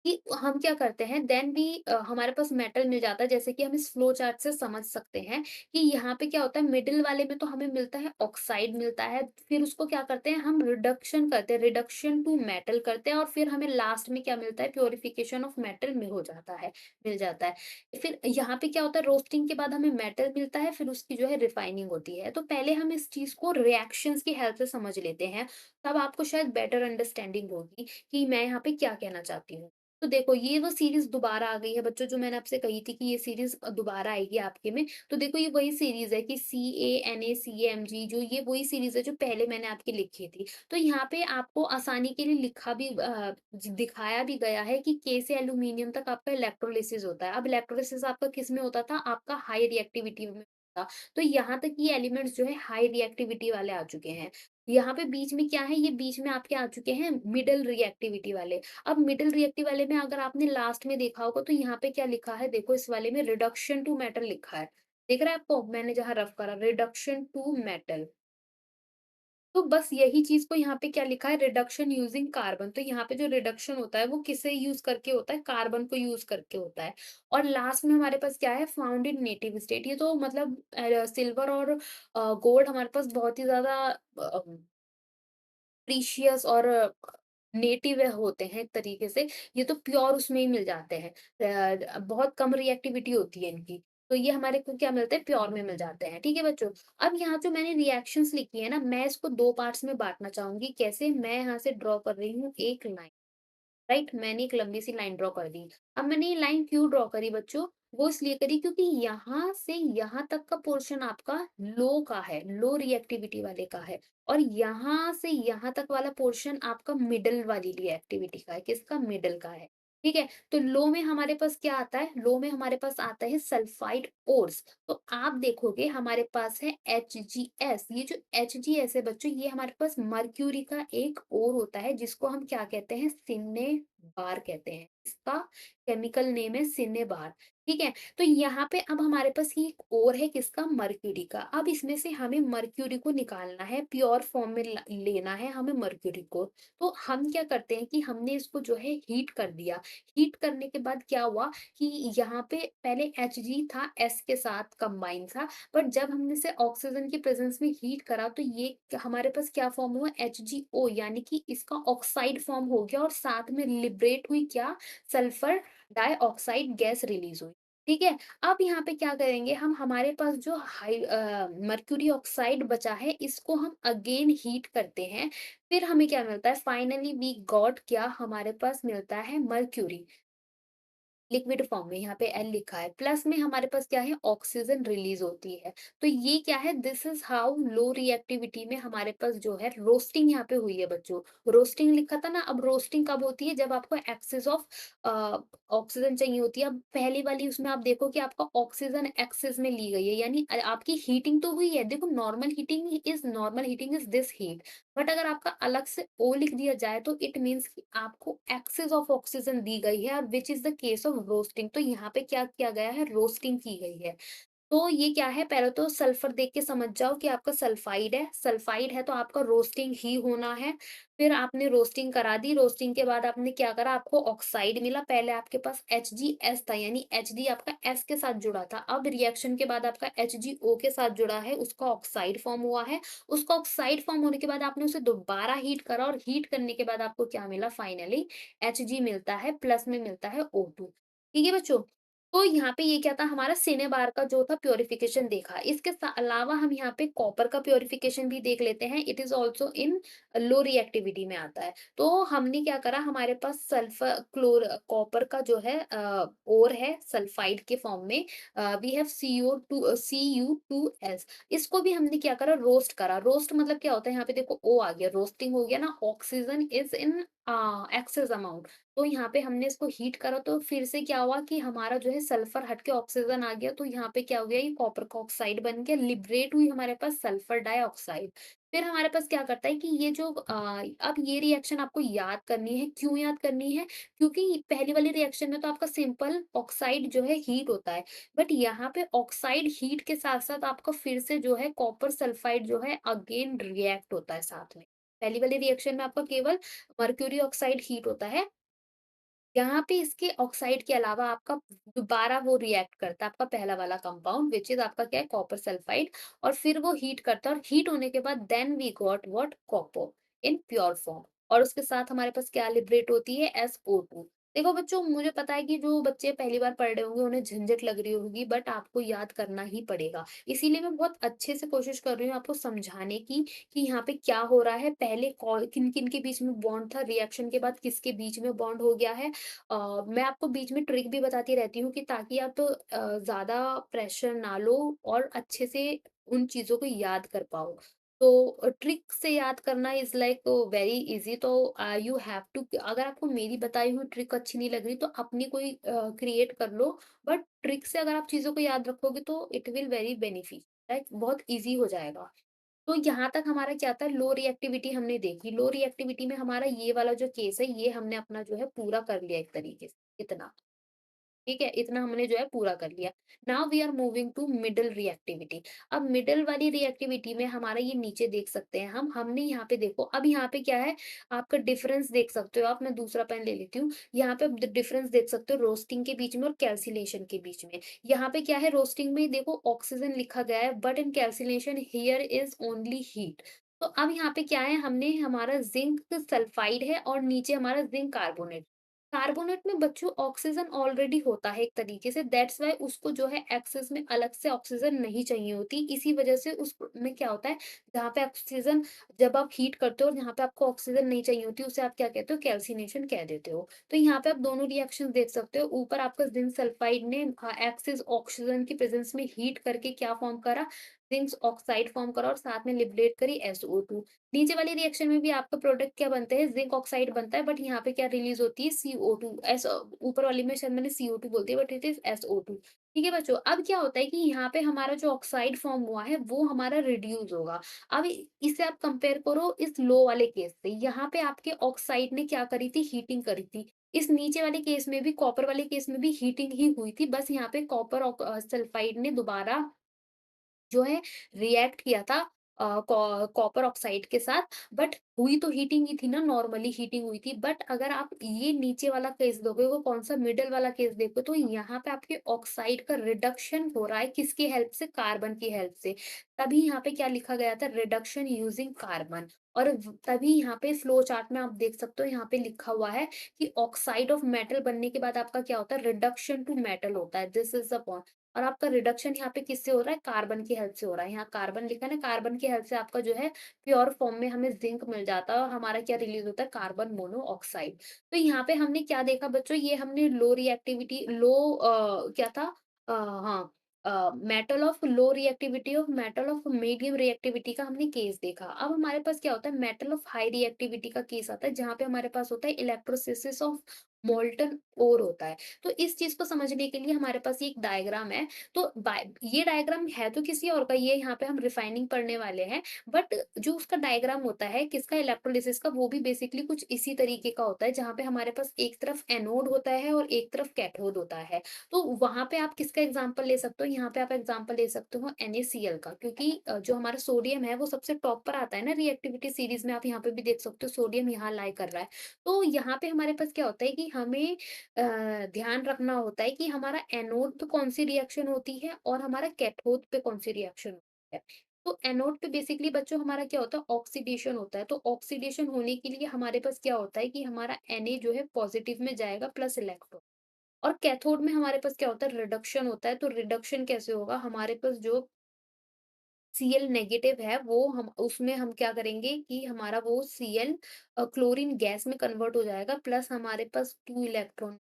कि हम क्या करते हैं, देन भी हमारे पास मेटल मिल जाता है, जैसे कि हम इस फ्लो चार्ट से समझ सकते हैं कि यहाँ पे क्या होता है, मिडिल वाले में तो हमें मिलता है ऑक्साइड मिलता है, फिर उसको क्या करते हैं, हम रिडक्शन करते हैं, रिडक्शन टू मेटल करते हैं, और फिर हमें लास्ट में क्या मिलता है, प्योरिफिकेशन ऑफ मेटल में हो जाता है, मिल जाता है। फिर यहाँ पे क्या होता है, रोस्टिंग के बाद हमें मेटल मिलता है, फिर उसकी जो है रिफाइनिंग होती है। तो पहले हम इस चीज को रिएक्शंस की हेल्प से समझ लेते हैं, तब आपको शायद बेटर अंडरस्टैंडिंग होगी कि मैं यहाँ पे क्या कहना चाहती हूँ। तो देखो, ये वो सीरीज़ दोबारा आ गई है बच्चों, जो मैंने आपसे कही थी कि ये सीरीज़ दोबारा आएगी आपके में। तो देखो, ये वही सीरीज़ है कि CANACAMG, जो ये वही सीरीज़ है जो पहले मैंने आपकी लिखी थी। तो यहाँ पे आपको आसानी के लिए लिखा भी दिखाया भी गया है कि K से एल्यूमीनियम तक आपका इलेक्ट्रोलिसिस होता है। अब इलेक्ट्रोलिसिस आपका किस में होता था? आपका हाई रिएक्टिविटी में था। तो यहाँ तक ये एलिमेंट्स जो है हाई रिएक्टिविटी वाले आ चुके हैं। यहाँ पे बीच में क्या है? ये बीच में आपके आ चुके हैं मिडल रिएक्टिविटी वाले। अब मिडल रिएक्टिव वाले में अगर आपने लास्ट में देखा होगा, तो यहाँ पे क्या लिखा है, देखो इस वाले में रिडक्शन टू मेटल लिखा है। दिख रहा है आपको? मैंने जहाँ रफ करा, रिडक्शन टू मेटल। तो बस यही चीज़ को यहाँ पे क्या लिखा है, रिडक्शन यूजिंग कार्बन। तो यहाँ पे जो रिडक्शन होता है वो किसे यूज़ करके होता है, कार्बन को यूज़ करके होता है। और लास्ट में हमारे पास क्या है, फाउंड इन नेटिव स्टेट। ये तो मतलब सिल्वर और गोल्ड हमारे पास बहुत ही ज़्यादा प्रीशियस और नेटिव होते हैं एक तरीके से, ये तो प्योर उसमें ही मिल जाते हैं। बहुत कम रिएक्टिविटी होती है इनकी, तो ये हमारे को क्या मिलते हैं, प्योर में मिल जाते हैं। ठीक है बच्चों? अब यहाँ जो मैंने रिएक्शंस लिखी है ना, मैं इसको 2 पार्ट्स में बाँटना चाहूँगी। कैसे? मैं यहाँ से ड्रॉ कर रही हूँ एक लाइन। राइट, मैंने एक लंबी सी लाइन ड्रॉ कर दी। अब मैंने ये लाइन क्यों ड्रॉ करी बच्चों, वो इसलिए करी क्योंकि यहाँ से यहाँ तक का पोर्शन आपका लो का है, लो रिएक्टिविटी वाले का है, और यहाँ से यहाँ तक वाला पोर्शन आपका मिडल वाली रिएक्टिविटी का है। किसका? मिडल का है। ठीक है? तो लो में हमारे पास क्या आता है? लो में हमारे पास आता है सल्फाइड ओर्स। तो आप देखोगे हमारे पास है एचजीएस। ये जो एचजीएस है बच्चों, ये हमारे पास मर्क्यूरी का एक ओर होता है जिसको हम क्या कहते हैं? सिनेबार कहते हैं। इसका केमिकल नेम है सिनेबार। ठीक है? तो यहाँ पे अब हमारे पास ये एक और है किसका? मर्क्यूरी का। अब इसमें से हमें मर्क्यूरी को निकालना है, प्योर फॉर्म में लेना है हमें मर्क्यूरी को। तो हम क्या करते हैं कि हमने इसको जो है हीट कर दिया। हीट करने के बाद क्या हुआ कि यहाँ पे पहले Hg था, S के साथ कंबाइन था, बट जब हमने इसे ऑक्सीजन की प्रेजेंस में हीट करा तो ये हमारे पास क्या फॉर्म हुआ? HgO, यानी कि इसका ऑक्साइड फॉर्म हो गया और साथ में लिबरेट हुई क्या? सल्फर डाइऑक्साइड गैस रिलीज हुई। ठीक है? अब यहाँ पे क्या करेंगे हम? हमारे पास जो मर्क्यूरी ऑक्साइड बचा है इसको हम अगेन हीट करते हैं। फिर हमें क्या मिलता है? फाइनली वी गॉट क्या? हमारे पास मिलता है मर्क्यूरी। लिक्विड फॉर्म में, यहाँ पे एल लिखा है, प्लस में हमारे पास क्या है? ऑक्सीजन रिलीज होती है। तो ये क्या है? This is how low reactivity में हमारे पास जो है रोस्टिंग यहाँ पे हुई है बच्चों। रोस्टिंग लिखा था ना, अब रोस्टिंग कब होती है? जब आपको एक्सेस ऑफ ऑक्सीजन चाहिए होती है। अब पहली वाली उसमें आप देखो कि आपका ऑक्सीजन एक्सेस में ली गई है, यानी आपकी हीटिंग तो हुई है। देखो, normal heating is this heat, but अगर आपका अलग से ओ लिख दिया जाए तो इट मीन्स कि आपको एक्सेस ऑफ ऑक्सीजन दी गई है, which is the case of roasting. तो यहाँ पे क्या किया गया है? रोस्टिंग की गई है। तो ये क्या है? पहले तो सल्फर देख के समझ जाओ कि आपका सल्फाइड है। सल्फाइड है तो आपका रोस्टिंग ही होना है। फिर आपने रोस्टिंग करा दी। रोस्टिंग के बाद आपने क्या करा? आपको ऑक्साइड मिला। पहले आपके पास HgS था, यानी Hd आपका S के साथ जुड़ा था। अब रिएक्शन के बाद आपका HgO के साथ जुड़ा है, उसका ऑक्साइड फॉर्म हुआ है। उसका ऑक्साइड फॉर्म होने के बाद आपने उसे दोबारा हीट करा और हीट करने के बाद आपको क्या मिला? फाइनली Hg मिलता है, प्लस में मिलता है O2। ठीक है बच्चों? तो यहाँ पे ये क्या था? हमारा सिनेबार का जो था प्यूरिफिकेशन देखा। इसके अलावा हम यहाँ पे कॉपर का प्यूरिफिकेशन भी देख लेते हैं। It is also in low reactivity में आता है। तो हमने क्या करा? हमारे पास सल्फर क्लोर कॉपर का जो है ओर है सल्फाइड के फॉर्म में। We have Cu2S। इसको भी हमने क्या करा? रोस्ट करा। रोस्ट मतलब क्या होता है? यहाँ पे देखो ओ आ गया, रोस्टिंग हो गया ना। Oxygen is in excess amount. तो यहाँ पे हमने इसको हीट करा तो फिर से क्या हुआ कि हमारा जो है सल्फर हट के ऑक्सीजन आ गया। तो यहाँ पे क्या हो गया? ये कॉपर का ऑक्साइड बन गया, लिबरेट हुई हमारे पास सल्फर डाइऑक्साइड। फिर हमारे पास क्या करता है कि ये जो अब ये रिएक्शन आपको याद करनी है। क्यों याद करनी है? क्योंकि पहली वाली रिएक्शन में तो आपका सिंपल ऑक्साइड जो है हीट होता है, बट यहाँ पे ऑक्साइड हीट के साथ साथ आपका फिर से जो है कॉपर सल्फाइड जो है अगेन रिएक्ट होता है साथ में। पहली वाली रिएक्शन में आपका केवल मर्क्यूरी ऑक्साइड हीट होता है। यहाँ पे इसके ऑक्साइड के अलावा आपका दोबारा वो रिएक्ट करता है, आपका पहला वाला कंपाउंड विच इज आपका क्या है? Copper sulphide. और फिर वो हीट करता है और हीट होने के बाद then we got what? Copper in pure form. और उसके साथ हमारे पास क्या लिबरेट होती है? SO2। देखो बच्चों, मुझे पता है कि जो बच्चे पहली बार पढ़ रहे होंगे उन्हें झंझट लग रही होगी, बट आपको याद करना ही पड़ेगा। इसीलिए मैं बहुत अच्छे से कोशिश कर रही हूँ आपको समझाने की कि यहाँ पे क्या हो रहा है, पहले किन किन के बीच में बॉन्ड था, रिएक्शन के बाद किसके बीच में बॉन्ड हो गया है। मैं आपको बीच में ट्रिक भी बताती रहती हूँ कि ताकि आप ज़्यादा प्रेशर ना लो और अच्छे से उन चीज़ों को याद कर पाओ। तो ट्रिक से याद करना इज़ लाइक वेरी ईज़ी। तो यू हैव टू, अगर आपको मेरी बताई हुई ट्रिक अच्छी नहीं लग रही तो अपनी कोई क्रिएट कर लो। बट ट्रिक से अगर आप चीज़ों को याद रखोगे तो it will very benefit, like बहुत ईज़ी हो जाएगा। तो यहाँ तक हमारा क्या था? लो रिएक्टिविटी हमने देखी। लो रिएक्टिविटी में हमारा ये वाला जो केस है ये हमने अपना जो है पूरा कर लिया एक तरीके से, इतना। ठीक है? इतना हमने जो है पूरा कर लिया। Now we are moving to middle reactivity. अब मिडल वाली रिएक्टिविटी में हमारा ये नीचे देख सकते हैं हम। हमने यहाँ पे देखो, अब यहाँ पे क्या है? आपका डिफरेंस देख सकते हो आप। मैं दूसरा पेन ले लेती हूँ। यहाँ पे आप ड डिफरेंस देख सकते हो रोस्टिंग के बीच में और कैल्सिनेशन के बीच में। यहाँ पे क्या है? रोस्टिंग में देखो ऑक्सीजन लिखा गया है, but in calcination here is only heat. तो अब यहाँ पे क्या है? हमने हमारा ज़िंक सल्फाइड है और नीचे हमारा ज़िंक कार्बोनेट। कार्बोनेट में बच्चों ऑक्सीजन ऑलरेडी होता है एक तरीके से, दैट्स व्हाई उसको जो है एक्सेस में अलग से ऑक्सीजन नहीं चाहिए होती। इसी वजह से उसमें क्या होता है? जहाँ पे ऑक्सीजन, जब आप हीट करते हो और जहाँ पे आपको ऑक्सीजन नहीं चाहिए होती उसे आप क्या कहते हो? कैल्सिनेशन कह देते हो। तो यहाँ पे आप दोनों रिएक्शन देख सकते हो। ऊपर आपका जिंक सल्फाइड ने एक्सेस ऑक्सीजन की प्रेजेंस में हीट करके क्या फॉर्म करा? जिंक ऑक्साइड फॉर्म करा और साथ में लिबरेट करी SO2। नीचे वाली रिएक्शन में भी आपका प्रोडक्ट क्या बनता है, जिंक ऑक्साइड बनता है, बट यहाँ पे क्या रिलीज होती है, CO2। एस ऊपर वाली में शायद मैंने CO2 बोलती है, बट इट इज SO2। ठीक है बच्चों, अब क्या होता है कि यहाँ पे हमारा जो ऑक्साइड फॉर्म हुआ है वो हमारा रिड्यूस होगा। अब इसे आप कंपेयर करो इस लो वाले केस से, यहाँ पे आपके ऑक्साइड ने क्या करी थी, हीटिंग करी थी। इस नीचे वाले केस में भी, कॉपर वाले केस में भी हीटिंग ही हुई थी, बस यहाँ पे कॉपर सल्फाइड ने दोबारा जो है रिएक्ट किया था कॉपर ऑक्साइड के साथ। बट हुई तो हीटिंग ही थी ना, नॉर्मली हीटिंग हुई थी। बट अगर आप ये नीचे वाला केस दोगे, वो कौन सा मिडल वाला केस देखो, तो यहाँ पे आपके ऑक्साइड का रिडक्शन हो रहा है, किसकी हेल्प से, कार्बन की हेल्प से। तभी यहाँ पे क्या लिखा गया था, रिडक्शन यूजिंग कार्बन। और तभी यहाँ पे फ्लो चार्ट में आप देख सकते हो, यहाँ पे लिखा हुआ है कि ऑक्साइड ऑफ मेटल बनने के बाद आपका क्या होता है, रिडक्शन टू मेटल होता है, दिस इज द पॉइंट। और आपका रिडक्शन यहाँ पे किससे हो रहा है, कार्बन की हेल्प से हो रहा है। यहाँ कार्बन लिखा है ना, कार्बन की हेल्प से आपका जो है प्योर फॉर्म में हमें जिंक मिल जाता है, और हमारा क्या रिलीज होता है, कार्बन मोनोऑक्साइड। तो यहाँ पे हमने क्या देखा बच्चों, ये हमने लो रिएक्टिविटी, लो क्या था, हाँ, metal of low reactivity of metal of medium reactivity का हमने केस देखा। अब हमारे पास क्या होता है, मेटल ऑफ हाई रिएक्टिविटी का केस आता है, जहाँ पे हमारे पास होता है इलेक्ट्रोसिस ऑफ मोल्टन ओर होता है। तो इस चीज़ को समझने के लिए हमारे पास ये एक डायग्राम है। तो ये डायग्राम है तो किसी और का, ये यहाँ पे हम रिफाइनिंग पढ़ने वाले हैं। बट जो उसका डायग्राम होता है किसका, इलेक्ट्रोलिसिस का, वो भी बेसिकली कुछ इसी तरीके का होता है, जहाँ पे हमारे पास एक तरफ एनोड होता है और एक तरफ कैथोड होता है। तो वहां पे आप किसका एग्जाम्पल ले सकते हो, यहाँ पे आप एग्जाम्पल ले सकते हो NaCl का, क्योंकि जो हमारा सोडियम है वो सबसे टॉप पर आता है ना रिएक्टिविटी सीरीज में। आप यहाँ पे भी देख सकते हो सोडियम यहाँ लाई कर रहा है। तो यहाँ पे हमारे पास क्या होता है कि हमें ध्यान रखना होता है कि हमारा एनोड पे कौन सी रिएक्शन होती है और हमारा कैथोड पे कौन सी रिएक्शन होती है। तो एनोड पे बेसिकली बच्चों हमारा क्या होता है, ऑक्सीडेशन होता है। तो ऑक्सीडेशन होने के लिए हमारे पास क्या होता है कि हमारा Na जो है पॉजिटिव में जाएगा प्लस इलेक्ट्रॉन। और कैथोड में हमारे पास क्या होता है, रिडक्शन होता है। तो रिडक्शन कैसे होगा, हमारे पास जो Cl नेगेटिव है वो हम उसमें हम क्या करेंगे कि हमारा वो Cl क्लोरीन गैस में कन्वर्ट हो जाएगा, प्लस हमारे पास 2 इलेक्ट्रॉन।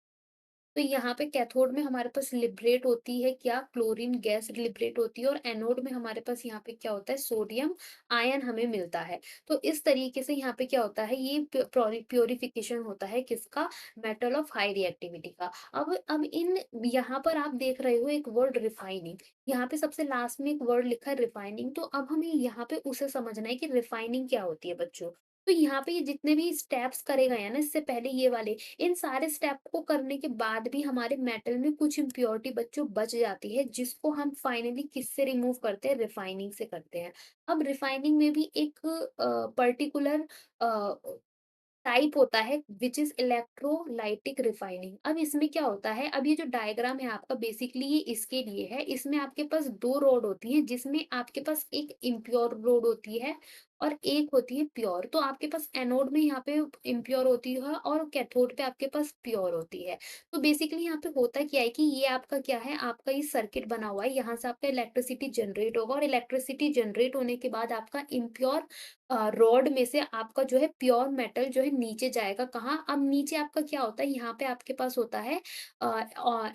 तो यहाँ पे कैथोड में हमारे पास लिबरेट होती है क्या, क्लोरीन गैस लिबरेट होती है, और एनोड में हमारे पास यहाँ पे क्या होता है, सोडियम आयन हमें मिलता है। तो इस तरीके से यहाँ पे क्या होता है, ये प्योरिफिकेशन होता है किसका, मेटल ऑफ हाई रिएक्टिविटी का। अब इन यहाँ पर आप देख रहे हो एक वर्ड रिफाइनिंग, यहाँ पे सबसे लास्ट में एक वर्ड लिखा है रिफाइनिंग। तो अब हमें यहाँ पे उसे समझना है कि रिफाइनिंग क्या होती है बच्चों। तो यहाँ पे ये जितने भी स्टेप्स करे गए हैं ना इससे पहले, ये वाले, इन सारे स्टेप को करने के बाद भी हमारे मेटल में कुछ इम्प्योरिटी बच्चों बच जाती है, जिसको हम फाइनली किससे रिमूव करते हैं, रिफाइनिंग से करते हैं। अब रिफाइनिंग में भी एक पर्टिकुलर टाइप होता है विच इज इलेक्ट्रोलाइटिक रिफाइनिंग। अब इसमें क्या होता है, अब ये जो डायग्राम है आपका बेसिकली ये इसके लिए है। इसमें आपके पास दो रोड होती है, जिसमें आपके पास एक इम्प्योर रोड होती है और एक होती है प्योर। तो आपके पास एनोड में यहाँ पे इम्प्योर होती है और कैथोड पे आपके पास प्योर होती है। तो बेसिकली यहाँ पे होता क्या है कि ये आपका क्या है, आपका ये सर्किट बना हुआ है, यहाँ से आपका इलेक्ट्रिसिटी जनरेट होगा, और इलेक्ट्रिसिटी जनरेट होने के बाद आपका इम्प्योर रॉड में से आपका जो है प्योर मेटल जो है नीचे जाएगा कहाँ, अब नीचे आपका क्या होता है, यहाँ पे आपके पास होता है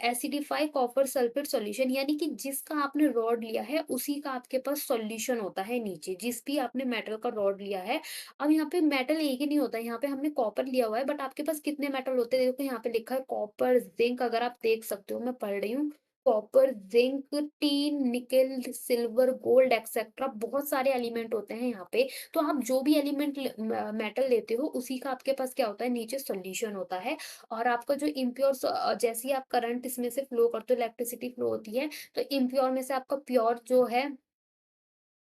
एसिडिफाई कॉपर सल्फेट सॉल्यूशन, यानी कि जिसका आपने रॉड लिया है उसी का आपके पास सॉल्यूशन होता है नीचे, जिस भी आपने मेटल का रॉड लिया है। अब यहाँ पे मेटल एक ही नहीं होता है, यहाँ पे हमने कॉपर लिया हुआ है, बट आपके पास कितने मेटल होते हैं, देखो यहाँ पे लिखा है कॉपर जिंक, अगर आप देख सकते हो मैं पढ़ रही हूँ, copper zinc tin nickel silver gold etcetera, बहुत सारे एलिमेंट होते हैं यहाँ पे। तो आप जो भी एलिमेंट मेटल लेते हो उसी का आपके पास क्या होता है, नीचे सॉल्यूशन होता है। और आपका जो इम्प्योर, जैसे ही आप करंट इसमें से फ्लो करते हो, इलेक्ट्रिसिटी फ्लो होती है, तो इम्प्योर में से आपका प्योर जो है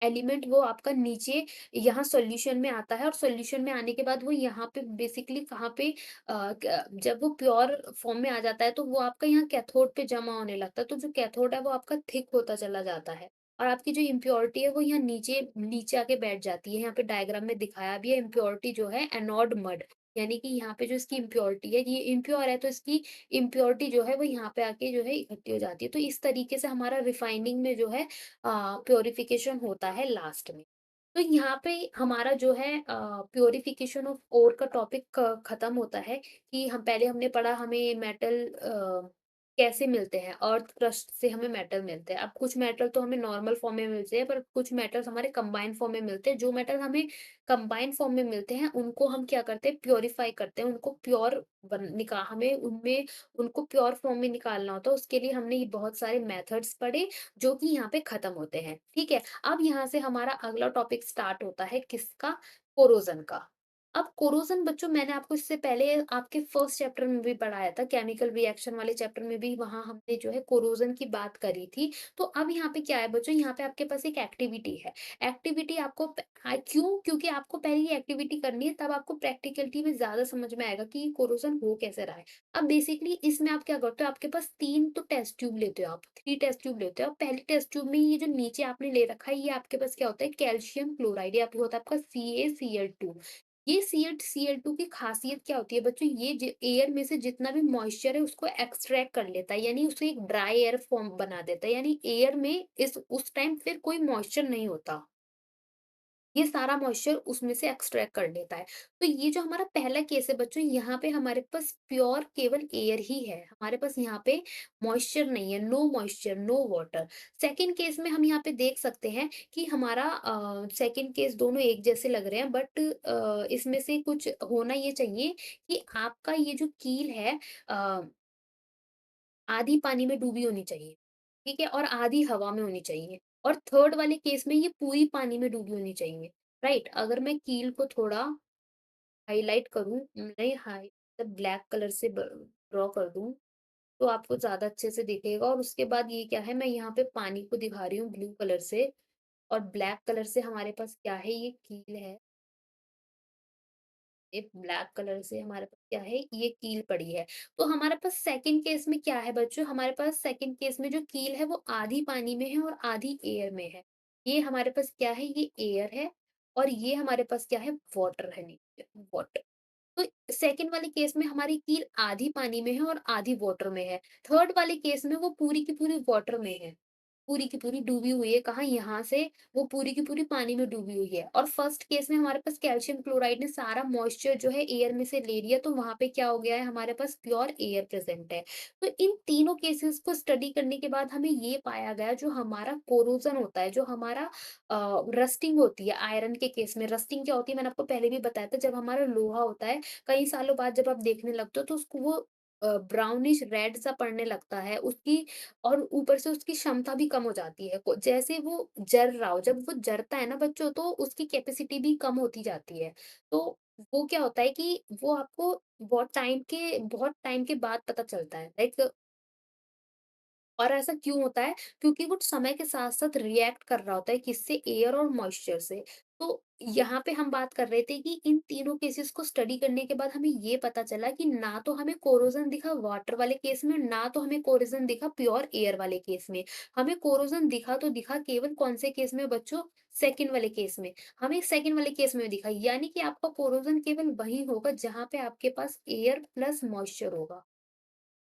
एलिमेंट वो आपका नीचे यहाँ सॉल्यूशन में आता है, और सॉल्यूशन में आने के बाद वो यहाँ पे बेसिकली कहाँ पे जब वो प्योर फॉर्म में आ जाता है तो वो आपका यहाँ कैथोड पे जमा होने लगता है। तो जो कैथोड है वो आपका थिक होता चला जाता है, और आपकी जो इम्प्योरिटी है वो यहाँ नीचे नीचे आके बैठ जाती है। यहाँ पे डायग्राम में दिखाया भी है, इम्प्योरिटी जो है एनोड मड, यानी कि यहाँ पे जो इसकी इम्प्योरिटी है, ये इम्प्योर है तो इसकी इम्प्योरिटी जो है वो यहाँ पे आके जो है इकट्ठी हो जाती है। तो इस तरीके से हमारा रिफाइनिंग में जो है प्योरिफिकेशन होता है लास्ट में। तो यहाँ पे हमारा जो है प्योरिफिकेशन ऑफ ओर का टॉपिक खत्म होता है कि हम पहले हमने पढ़ा, हमें मेटल कैसे मिलते हैं? अर्थ क्रस्ट से हमें मेटल मिलते हैं। अब कुछ मेटल तो हमें नॉर्मल फॉर्म में मिलते हैं, पर कुछ मेटल्स हमारे कंबाइंड फॉर्म में मिलते हैं। जो मेटल हमें कंबाइंड फॉर्म में मिलते हैं, उनको हम क्या करते हैं, प्यूरिफाई करते हैं, उनको प्योर बन निका हमें उनमें उनको प्योर फॉर्म में निकालना होता है। उसके लिए हमने ये बहुत सारे मेथड्स पढ़े, जो कि यहाँ पे खत्म होते हैं, ठीक है? अब यहाँ से हमारा अगला टॉपिक स्टार्ट होता है किसका? कोरोजन का। अब कोरोजन बच्चों, मैंने आपको इससे पहले आपके फर्स्ट चैप्टर में भी पढ़ाया था, केमिकल रिएक्शन वाले चैप्टर में भी, वहाँ हमने जो है कोरोजन की बात करी थी। तो अब यहाँ पे क्या है बच्चों, यहाँ पे आपके पास एक एक्टिविटी है। एक्टिविटी आपको क्यों? क्योंकि आपको पहले ये एक्टिविटी करनी है, तब आपको प्रैक्टिकलिटी में ज़्यादा समझ में आएगा कि कोरोजन हो कैसे रहा है। अब बेसिकली इसमें आप क्या करते हो, आपके पास 3 तो टेस्ट ट्यूब लेते हो आप, 3 टेस्ट ट्यूब लेते हो। अब पहली टेस्ट ट्यूब में ये जो नीचे आपने ले रखा है, ये आपके पास क्या होता है, कैल्शियम क्लोराइड, ये आपको होता है आपका CaCl2। ये Cl2 की खासियत क्या होती है बच्चों, ये एयर में से जितना भी मॉइस्चर है उसको एक्सट्रैक्ट कर लेता है, यानी उसे एक ड्राई एयर फॉर्म बना देता है, यानी एयर में इस उस टाइम फिर कोई मॉइस्चर नहीं होता। ये सारा मॉइस्चर उसमें से एक्सट्रैक्ट कर लेता है। तो ये जो हमारा पहला केस है बच्चों, यहाँ पे हमारे पास प्योर केवल एयर ही है। हमारे पास यहाँ पे मॉइस्चर नहीं है, no moisture, no water. Second case में हम यहाँ पे देख सकते हैं कि हमारा सेकंड केस दोनों एक जैसे लग रहे हैं, बट इसमें से कुछ होना ये चाहिए कि आपका ये जो कील है अ, आधी पानी में डूबी होनी चाहिए, ठीक है? और आधी हवा में होनी चाहिए। और थर्ड वाले केस में ये पूरी पानी में डूबी होनी चाहिए, राइट? अगर मैं कील को थोड़ा हाइलाइट करूँ, नहीं हाइ मतलब ब्लैक कलर से ब ड्रॉ कर दूँ, तो आपको ज़्यादा अच्छे से दिखेगा। और उसके बाद ये क्या है, मैं यहाँ पे पानी को दिखा रही हूँ ब्लू कलर से, और ब्लैक कलर से हमारे पास क्या है, ये कील है। एक ब्लैक कलर से हमारे पास क्या है, ये कील पड़ी है। तो हमारे पास सेकंड केस में क्या है बच्चों, हमारे पास सेकंड केस में जो कील है वो आधी पानी में है और आधी एयर में है। ये हमारे पास क्या है, ये एयर है, और ये हमारे पास क्या है, वाटर है नीचे, वाटर। तो सेकंड वाले केस में हमारी कील आधी पानी में है और आधी वाटर में है। थर्ड वाले केस में वो पूरी की पूरी वाटर में है। पूरी की पूरी डूबी हुई है, कहाँ, यहाँ से वो पूरी की पूरी पानी में डूबी हुई है। और फर्स्ट केस में हमारे पास कैल्शियम क्लोराइड ने सारा मॉइस्चर जो है एयर में से ले लिया, तो वहाँ पे क्या हो गया है, हमारे पास प्योर एयर प्रेज़ेंट है। तो इन तीनों केसेस को स्टडी करने के बाद हमें ये पाया गया, जो हमारा कोरोज़न होता है, जो हमारा रस्टिंग होती है आयरन के केस में। रस्टिंग क्या होती है, मैंने आपको पहले भी बताया था, जब हमारा लोहा होता है, कई सालों बाद जब आप देखने लगते हो तो उसको वो ब्राउनिश रेड सा पड़ने लगता है, उसकी और ऊपर से उसकी क्षमता भी कम हो जाती है। को जैसे वो जल रहा हो, जब वो जलता है ना बच्चों, तो उसकी कैपेसिटी भी कम होती जाती है। तो वो क्या होता है कि वो आपको बहुत टाइम के बाद पता चलता है। लाइक, और ऐसा क्यों होता है? क्योंकि वो समय के साथ-साथ रिएक्ट कर रहा होता है, किससे? एयर और मॉइस्चर से। तो यहाँ पे हम बात कर रहे थे कि इन तीनों केसेस को स्टडी करने के बाद हमें ये पता चला कि ना तो हमें कोरोजन दिखा वाटर वाले केस में, ना तो हमें कोरोजन दिखा प्योर एयर वाले केस में। हमें कोरोजन दिखा तो दिखा केवल कौन-से केस में बच्चों? सेकंड वाले केस में। हमें सेकंड वाले केस में दिखा, यानी कि आपका कोरोजन केवल वहीं होगा जहाँ पे आपके पास एयर प्लस मॉइस्चर होगा।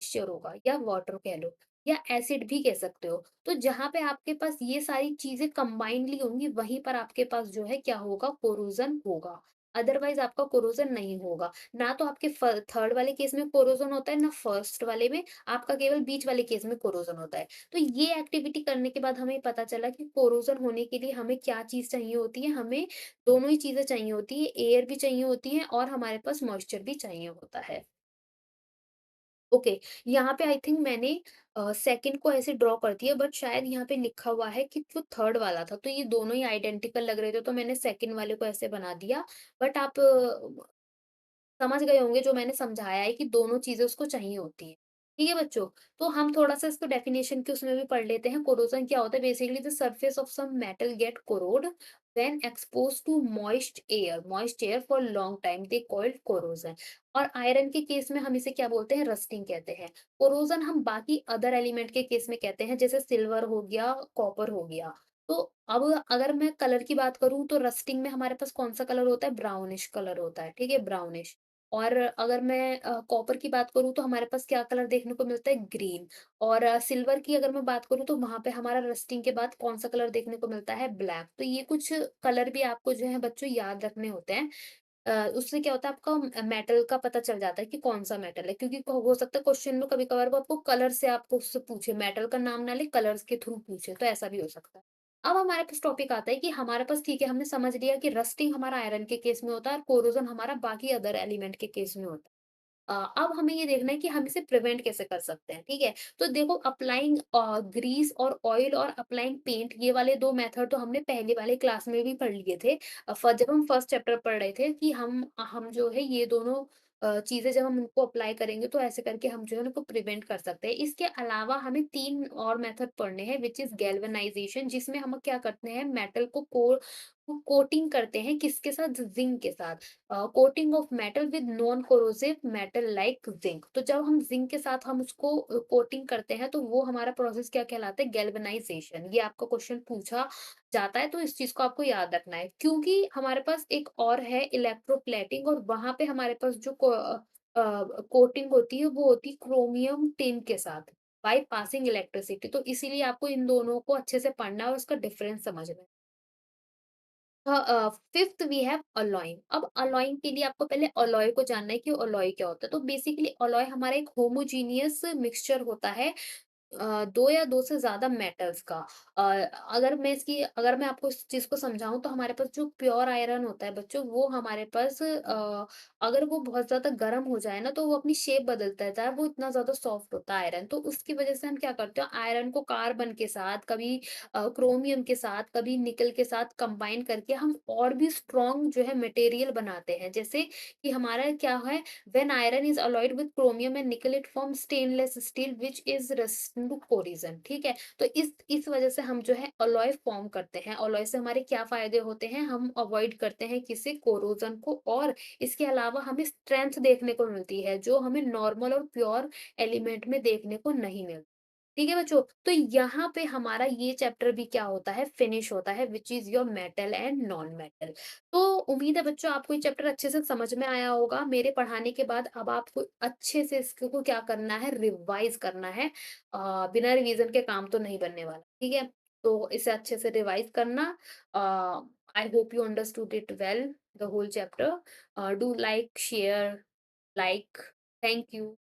श्योर होगा, या वाटर कह लो, या एसिड भी कह सकते हो। तो जहाँ पे आपके पास ये सारी चीज़ें कंबाइनली होंगी, वहीं पर आपके पास जो है क्या होगा, कोरोज़न होगा। अदरवाइज़ आपका कोरोज़न नहीं होगा। ना तो आपके थर्ड वाले केस में कोरोज़न होता है, ना फर्स्ट वाले में, आपका केवल बीच वाले केस में कोरोज़न होता है। तो ये एक्टिविटी करने के बाद हमें पता चला कि कोरोज़न होने के लिए हमें क्या चीज़ चाहिए होती है, हमें दोनों ही चीज़ें चाहिए होती है, एयर भी चाहिए होती है और हमारे पास मॉइस्चर भी चाहिए होता है। ओके, यहाँ पे आई थिंक मैंने सेकंड को ऐसे ड्रॉ कर दिया, बट शायद यहाँ पे लिखा हुआ है कि जो थर्ड वाला था, तो ये दोनों ही आइडेंटिकल लग रहे थे, तो मैंने सेकंड वाले को ऐसे बना दिया। बट आप समझ गए होंगे जो मैंने समझाया है कि दोनों चीज़ें उसको चाहिए होती हैं। ठीक है बच्चों? तो हम थोड़ा-सा इसको डेफिनिशन के उसमें भी पढ़ लेते हैं। कोरोज़न क्या होता है? Basically the surface of some metal get corrode when exposed to moist air for long time, they called corrosion. और आयरन के केस में हम इसे क्या बोलते हैं? रस्टिंग कहते हैं। कोरोज़न हम बाकी अदर एलिमेंट के केस में कहते हैं, जैसे सिल्वर हो गया, कॉपर हो गया। तो अब अगर मैं कलर की बात करूँ, तो रस्टिंग में हमारे पास कौन-सा कलर होता है? ब्राउनिश कलर होता है, ठीक है? ब्राउनिश। और अगर मैं कॉपर की बात करूँ, तो हमारे पास क्या कलर देखने को मिलता है? ग्रीन। और सिल्वर की अगर मैं बात करूँ, तो वहाँ पे हमारा रस्टिंग के बाद कौन-सा कलर देखने को मिलता है? ब्लैक। तो ये कुछ कलर भी आपको जो है बच्चों याद रखने होते हैं। उससे क्या होता है आपका मेटल का पता चल जाता है कि कौन-सा मेटल है, क्योंकि हो सकता है क्वेश्चन में कभी-कभार वो आपको कलर से आपको उससे पूछे, मेटल का नाम ना ले, कलर्स के थ्रू पूछे, तो ऐसा भी हो सकता है। अब हमारे पास टॉपिक आता है कि हमारे पास ठीक है, हमने समझ लिया कि रस्टिंग हमारा आयरन के केस में होता है और कोरोजन हमारा बाकी अदर एलिमेंट के केस में होता है। अब हमें ये देखना है कि हम इसे प्रिवेंट कैसे कर सकते हैं, ठीक है? तो देखो, अप्लाइंग ग्रीस और ऑयल और अप्लाइंग पेंट, ये वाले 2 मेथड तो हमने पहले वाले क्लास में भी पढ़ लिए थे। जब हम फर्स्ट चैप्टर पढ़ रहे थे कि हम जो है ये दोनों चीज़ें जब हम उनको अप्लाई करेंगे तो ऐसे करके हम जो है उनको प्रिवेंट कर सकते हैं। इसके अलावा हमें 3 और मेथड पढ़ने हैं, व्हिच इज़ गैल्वेनाइज़ेशन, जिसमें हम क्या करते हैं, मेटल को कोटिंग करते हैं, किसके साथ? ज़िंक के साथ। Coating of metal with non corrosive metal like zinc. तो जब हम ज़िंक के साथ हम उसको कोटिंग करते हैं, तो वो हमारा प्रोसेस क्या कहलाता है? गैल्वेनाइज़ेशन। ये आपका क्वेश्चन पूछा जाता है, तो इस चीज़ को आपको याद रखना है। क्योंकि हमारे पास एक और है इलेक्ट्रोप्लेटिंग, और वहाँ पे हमारे पास जो कोटिंग होती है, वो होती है क्रोमियम टिन के साथ, बाय पासिंग इलेक्ट्रिसिटी। तो इसीलिए आपको इन दोनों को अच्छे से पढ़ना है और उसका डिफरेंस समझना है। 5th we have अलॉयिंग। अब अलॉयिंग के लिए आपको पहले अलॉय को जानना है कि अलॉय क्या होता है। तो बेसिकली अलॉय हमारा एक होमोजीनियस मिक्सचर होता है 2 या 2 से ज़्यादा मेटल्स का। अ, अगर मैं आपको इस चीज़ को समझाऊँ, तो हमारे पास जो प्योर आयरन होता है बच्चों, वो हमारे पास अगर वो बहुत ज़्यादा गर्म हो जाए ना, तो वो अपनी शेप बदलता है, वो इतना ज़्यादा सॉफ्ट होता है आयरन। तो उसकी वज़ह से हम क्या करते हैं, आयरन को कार्बन के साथ, कभी क्रोमियम के साथ, कभी निकल के साथ कंबाइन करके हम और भी स्ट्रॉन्ग जो है मटेरियल बनाते हैं। जैसे कि हमारा क्या है, when iron is alloyed with chromium and nickel it forms stainless steel which is resistant to corrosion। ठीक है? तो इस वजह से हम जो है अलॉय फॉर्म करते हैं। अलॉय से हमारे क्या फायदे होते हैं, हम अवॉइड करते हैं किसे, कोरोजन को, और इसके अलावा हमें स्ट्रेंथ देखने को मिलती है, जो हमें नॉर्मल और प्योर एलिमेंट में देखने को नहीं मिलती। ठीक है बच्चों, तो यहाँ पे हमारा ये चैप्टर भी क्या होता है, फिनिश होता है, which is your metal and non metal. तो उम्मीद है बच्चों आपको ये चैप्टर अच्छे से समझ में आया होगा। मेरे पढ़ाने के बाद अब आपको अच्छे से इसको क्या करना है, रिवाइज करना है। बिना रिवीजन के काम तो नहीं बनने वाला, ठीक है? तो इसे अच्छे से रिवाइज करना। I hope you understood it well, the whole chapter. Do like, share, like. Thank you.